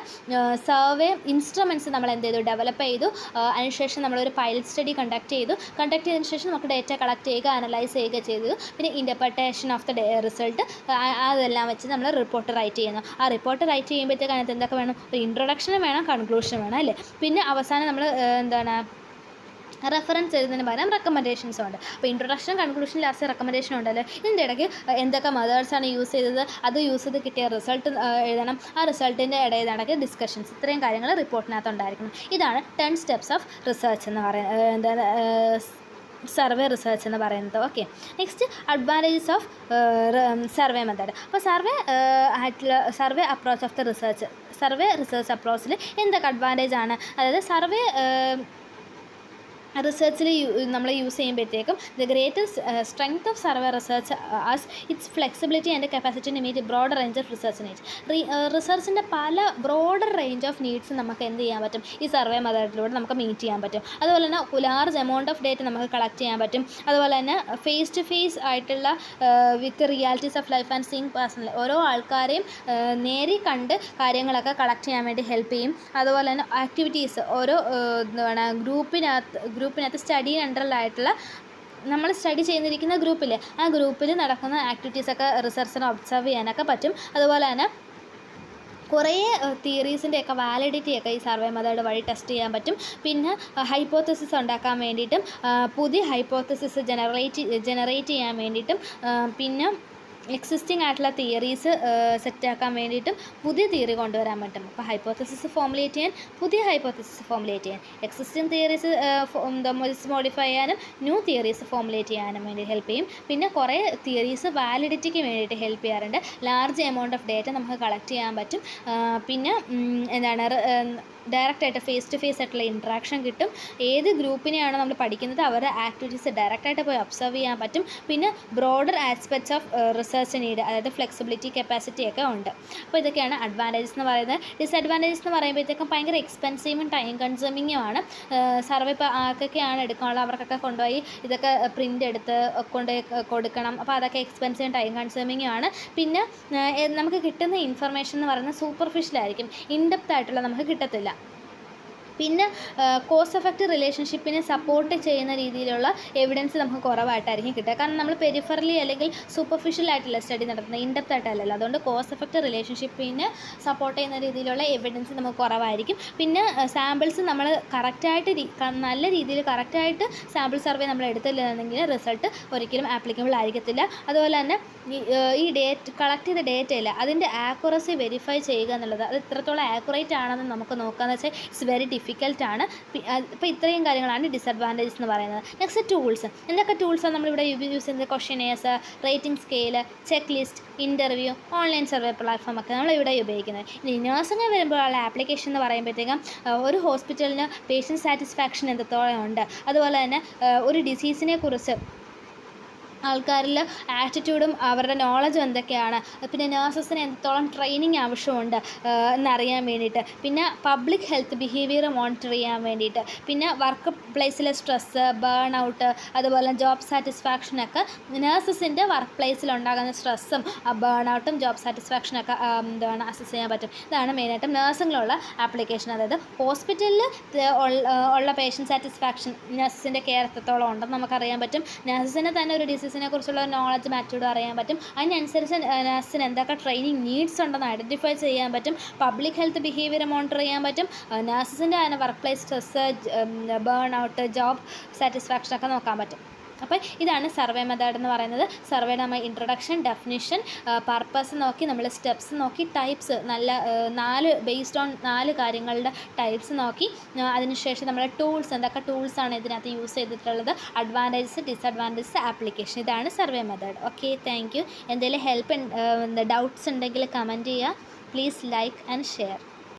സർവേ ഇൻസ്ട്രുമെൻറ്റ്സ് നമ്മൾ എന്ത് ചെയ്തു, ഡെവലപ്പ് ചെയ്തു. അതിനുശേഷം നമ്മളൊരു പൈലറ്റ് സ്റ്റഡി കണ്ടക്ട് ചെയ്തതിന് ശേഷം നമുക്ക് ഡേറ്റ കളക്ട് ചെയ്യുക, അനലൈസ് ചെയ്യുക ചെയ്തു. പിന്നെ ഇൻ്റർപ്രട്ടേഷൻ ഓഫ് ദ റിസൾട്ട്, അതെല്ലാം വെച്ച് നമ്മൾ റിപ്പോർട്ട് റൈറ്റ് ചെയ്യുന്നു. ആ റിപ്പോർട്ട് റൈറ്റ് ചെയ്യുമ്പോഴത്തേക്ക് അതിനകത്ത് എന്തൊക്കെ വേണം, ഒരു ഇൻട്രൊഡക്ഷനും വേണം, കൺക്ലൂഷനും വേണം അല്ലേ. പിന്നെ അവസാനം നമ്മൾ റെഫറൻസ് എഴുതുന്നതിന് പകരം റെക്കമെൻഡേഷൻസ് ഉണ്ട്. അപ്പോൾ ഇൻട്രൊഡക്ഷൻ, കൺക്ലൂഷൻ, ലാസ്റ്റ് റെക്കമെൻഡേഷൻ ഉണ്ടല്ലോ. ഇതിൻ്റെ ഇടയ്ക്ക് എന്തൊക്കെ മെത്തേഡ്സാണ് യൂസ് ചെയ്തത്, അത് യൂസ് ചെയ്ത് കിട്ടിയ റിസൾട്ട് എഴുതണം. ആ റിസൾട്ടിൻ്റെ ഇടയിൽ നടക്കിയ ഡിസ്കഷൻസ്, ഇത്രയും കാര്യങ്ങൾ റിപ്പോർട്ടിനകത്ത് ഉണ്ടായിരിക്കണം. ഇതാണ് 10 സ്റ്റെപ്സ് ഓഫ് റിസർച്ച് എന്ന് പറയുന്നത്, എന്താണ് സർവേ റിസർച്ച് എന്ന് പറയുന്നത്. Okay, next advantages of survey method. അപ്പോൾ survey approach of the research, survey research അപ്രോച്ചിൽ എന്തൊക്കെ അഡ്വാൻറ്റേജ് ആണ്, അതായത് സർവേ റിസർച്ചിൽ നമ്മൾ യൂസ് ചെയ്യുമ്പോഴത്തേക്കും the greatest strength of survey research as its flexibility and capacity to meet broader range of research needs. റിസർച്ചിൻ്റെ പല ബ്രോഡർ റേഞ്ച് ഓഫ് നീഡ്സ് നമുക്ക് എന്ത് ചെയ്യാൻ പറ്റും, ഈ സർവേ മെത്തേഡിലൂടെ നമുക്ക് മീറ്റ് ചെയ്യാൻ പറ്റും. അതുപോലെ തന്നെ ലാർജ് എമൗണ്ട് ഓഫ് ഡേറ്റ നമുക്ക് കളക്ട് ചെയ്യാൻ പറ്റും. അതുപോലെ തന്നെ ഫേസ് ടു ഫേസ് ആയിട്ടുള്ള with realities of life and seeing personal, ഓരോ ആൾക്കാരെയും നേരി കണ്ട് കാര്യങ്ങളൊക്കെ കളക്ട് ചെയ്യാൻ വേണ്ടി ഹെൽപ്പ് ചെയ്യും. അതുപോലെ തന്നെ ആക്ടിവിറ്റീസ്, ഓരോ എന്താണ് ഗ്രൂപ്പിനകത്ത് സ്റ്റഡി അണ്ടറിലായിട്ടുള്ള, നമ്മൾ സ്റ്റഡി ചെയ്തിരിക്കുന്ന ഗ്രൂപ്പിൽ, ആ ഗ്രൂപ്പിൽ നടക്കുന്ന ആക്ടിവിറ്റീസൊക്കെ റിസർച്ചിനെ ഒബ്സർവ് ചെയ്യാനൊക്കെ പറ്റും. അതുപോലെ തന്നെ കുറേ തിയറീസിൻ്റെയൊക്കെ വാലിഡിറ്റിയൊക്കെ ഈ സർവേ മെത്തേഡ് വഴി ടെസ്റ്റ് ചെയ്യാൻ പറ്റും. പിന്നെ ഹൈപ്പോത്തസിസ് ഉണ്ടാക്കാൻ വേണ്ടിയിട്ടും, പുതിയ ഹൈപ്പോത്തസിസ് ജനറേറ്റ് ചെയ്യാൻ വേണ്ടിയിട്ടും, പിന്നെ എക്സിസ്റ്റിംഗ് ആയിട്ടുള്ള തിയറീസ് സെറ്റാക്കാൻ വേണ്ടിയിട്ടും പുതിയ തിയറി കൊണ്ടുവരാൻ പറ്റും. അപ്പോൾ ഹൈപ്പോത്തസിസ് ഫോമുലേറ്റ് ചെയ്യാൻ, പുതിയ ഹൈപ്പോത്തസിസ് ഫോമുലേറ്റ് ചെയ്യാൻ, എക്സിസ്റ്റിംഗ് തിയറീസ് മോഡിഫൈ ചെയ്യാനും ന്യൂ തിയറീസ് ഫോമുലേറ്റ് ചെയ്യാനും വേണ്ടി ഹെൽപ്പ് ചെയ്യും. പിന്നെ കുറേ തിയറീസ് വാലിഡിറ്റിക്ക് വേണ്ടിയിട്ട് ഹെൽപ്പ് ചെയ്യാറുണ്ട്. ലാർജ് എമൗണ്ട് ഓഫ് ഡേറ്റ നമുക്ക് കളക്ട് ചെയ്യാൻ പറ്റും. പിന്നെ എന്താണ് ഡയറക്റ്റായിട്ട് ഫേസ് ടു ഫേസ് ആയിട്ടുള്ള ഇൻട്രാക്ഷൻ കിട്ടും. ഏത് ഗ്രൂപ്പിനെയാണോ നമ്മൾ പഠിക്കുന്നത് അവരുടെ ആക്ടിവിറ്റീസ് ഡയറക്റ്റായിട്ട് പോയി ഒബ്സർവ് ചെയ്യാൻ പറ്റും. പിന്നെ broader aspects of research need, അതായത് ഫ്ലെക്സിബിലിറ്റി, കപ്പാസിറ്റി ഒക്കെ ഉണ്ട്. അപ്പോൾ ഇതൊക്കെയാണ് അഡ്വാൻറ്റേജസ് എന്ന് പറയുന്നത്. ഡിസഡ്വാൻറ്റേജസ് എന്ന് പറയുമ്പോഴത്തേക്കും ഭയങ്കര എക്സ്പെൻസീവും ടൈം കൺസ്യൂമിങ്ങും ആണ്. സർവേ ഇപ്പോൾ ആർക്കൊക്കെയാണ് എടുക്കാനുള്ളത് അവർക്കൊക്കെ കൊണ്ടുപോയി ഇതൊക്കെ പ്രിൻ്റ് എടുത്ത് കൊണ്ടുപോയി കൊടുക്കണം. അപ്പോൾ അതൊക്കെ എക്സ്പെൻസീവും ടൈം കൺസ്യൂമിങ്ങും ആണ്. പിന്നെ നമുക്ക് കിട്ടുന്ന ഇൻഫർമേഷൻ എന്ന് പറയുന്നത് സൂപ്പർഫിഷ്യലായിരിക്കും, ഇൻഡെപ്ത് ആയിട്ടുള്ള നമുക്ക് കിട്ടത്തില്ല. പിന്നെ കോസ് എഫക്റ്റ് റിലേഷൻഷിപ്പിനെ സപ്പോർട്ട് ചെയ്യുന്ന രീതിയിലുള്ള എവിഡൻസ് നമുക്ക് കുറവായിട്ടായിരിക്കും കിട്ടുക. കാരണം നമ്മൾ പെരിഫറലി അല്ലെങ്കിൽ സൂപ്പർഫിഷ്യൽ ആയിട്ടുള്ള സ്റ്റഡി നടത്തുന്നത്, ഇൻഡെപ്ത് ആയിട്ടല്ലല്ലോ. അതുകൊണ്ട് കോസ് എഫക്റ്റ് റിലേഷൻഷിപ്പിനെ സപ്പോർട്ട് ചെയ്യുന്ന രീതിയിലുള്ള എവിഡൻസ് നമുക്ക് കുറവായിരിക്കും. പിന്നെ സാമ്പിൾസ് നമ്മൾ കറക്റ്റായിട്ട് നല്ല രീതിയിൽ കറക്റ്റായിട്ട് സാമ്പിൾ സർവേ നമ്മൾ എടുത്തില്ലെങ്കിൽ റിസൾട്ട് ഒരിക്കലും ആപ്ലിക്കബിൾ ആയിരിക്കത്തില്ല. അതുപോലെ തന്നെ ഈ കളക്ട് ചെയ്ത ഡേറ്റയില്ല, അതിൻ്റെ ആക്യുറസി വെരിഫൈ ചെയ്യുക എന്നുള്ളത്, അത് എത്രത്തോളം ആക്യുറേറ്റ് ആണെന്ന് നമുക്ക് നോക്കാമെന്ന് വെച്ചാൽ ഇറ്റ്സ് വെരി ഡിഫിക്കൽട്ടാണ്. അപ്പോൾ ഇത്രയും കാര്യങ്ങളാണ് ഡിസഡ്വാൻറ്റേജസ് എന്ന് പറയുന്നത്. നെക്സ്റ്റ് ടൂൾസ്, എന്തൊക്കെ ടൂൾസാണ് നമ്മളിവിടെ യൂസ് ചെയ്യുന്നത്? Questionnaires, rating scale, check list, interview, online survey platform ഒക്കെ നമ്മളിവിടെ ഉപയോഗിക്കുന്നത്. ഇനി നഴ്സിംഗ് വരുമ്പോഴുള്ള ആപ്ലിക്കേഷൻ എന്ന് പറയുമ്പോഴത്തേക്കും ഒരു ഹോസ്പിറ്റലിന് പേഷ്യൻ്റ് സാറ്റിസ്ഫാക്ഷൻ എത്രത്തോളം ഉണ്ട്, അതുപോലെ തന്നെ ഒരു ഡിസീസിനെ കുറിച്ച് ആൾക്കാരിൽ ആറ്റിറ്റ്യൂഡും അവരുടെ നോളജും എന്തൊക്കെയാണ്, പിന്നെ നേഴ്സസിന് എത്രത്തോളം ട്രെയിനിങ് ആവശ്യമുണ്ട് എന്നറിയാൻ വേണ്ടിയിട്ട്, പിന്നെ പബ്ലിക് ഹെൽത്ത് ബിഹേവിയർ മോണിറ്റർ ചെയ്യാൻ വേണ്ടിയിട്ട്, പിന്നെ വർക്ക് പ്ലേസിലെ സ്ട്രെസ്സ്, ബേൺ ഔട്ട്, അതുപോലെ ജോബ് സാറ്റിസ്ഫാക്ഷനൊക്കെ നേഴ്സസിൻ്റെ വർക്ക് പ്ലേസിലുണ്ടാകുന്ന സ്ട്രെസ്സും ബേൺ ഔട്ടും ജോബ് സാറ്റിസ്ഫാക്ഷനൊക്കെ എന്താണ് അസസ് ചെയ്യാൻ പറ്റും. ഇതാണ് മെയിനായിട്ടും നേഴ്സിങ്ങിലുള്ള ആപ്ലിക്കേഷൻ. അതായത് ഹോസ്പിറ്റലിൽ ഉള്ള പേഷ്യൻ്റ് സാറ്റിസ്ഫാക്ഷൻ, നഴ്സസിൻ്റെ കെയർ എത്രത്തോളം ഉണ്ടെന്ന് നമുക്കറിയാൻ പറ്റും. നഴ്സസിന് തന്നെ ഒരു ഡിസീസിനെ കുറിച്ചുള്ള നോളജ് മാറ്റൂടെ അറിയാൻ പറ്റും. അതിനനുസരിച്ച് നഴ്സിന് എന്തൊക്കെ ട്രെയിനിങ് നീഡ്സ് ഉണ്ടെന്ന് ഐഡൻറ്റിഫൈ ചെയ്യാൻ പറ്റും. പബ്ലിക് ഹെൽത്ത് ബിഹേവിയർ മോണിറ്റർ ചെയ്യാൻ പറ്റും. നഴ്സസിൻ്റെ തന്നെ workplace stress, burnout, job സാറ്റിസ്ഫാക്ഷനൊക്കെ നോക്കാൻ പറ്റും. അപ്പോൾ ഇതാണ് സർവേ മെത്തേഡ് എന്ന് പറയുന്നത്. സർവേയുടെ നമ്മൾ ഇൻട്രൊഡക്ഷൻ, ഡെഫിനിഷൻ, പർപ്പസ് നോക്കി, നമ്മൾ സ്റ്റെപ്സ് നോക്കി, ടൈപ്സ്, ബേസ്ഡ് ഓൺ 4 കാര്യങ്ങളുടെ ടൈപ്സ് നോക്കി, അതിനുശേഷം നമ്മൾ ടൂൾസ്, എന്തൊക്കെ ടൂൾസാണ് ഇതിനകത്ത് യൂസ് ചെയ്തിട്ടുള്ളത്, അഡ്വാൻറ്റേജസ്, ഡിസഡ്വാൻറ്റേജസ്, ആപ്ലിക്കേഷൻ, ഇതാണ് survey method. Okay, thank you. എന്തെങ്കിലും ഡൗട്ട്സ് ഉണ്ടെങ്കിൽ കമൻറ്റ് ചെയ്യുക. Please like and share.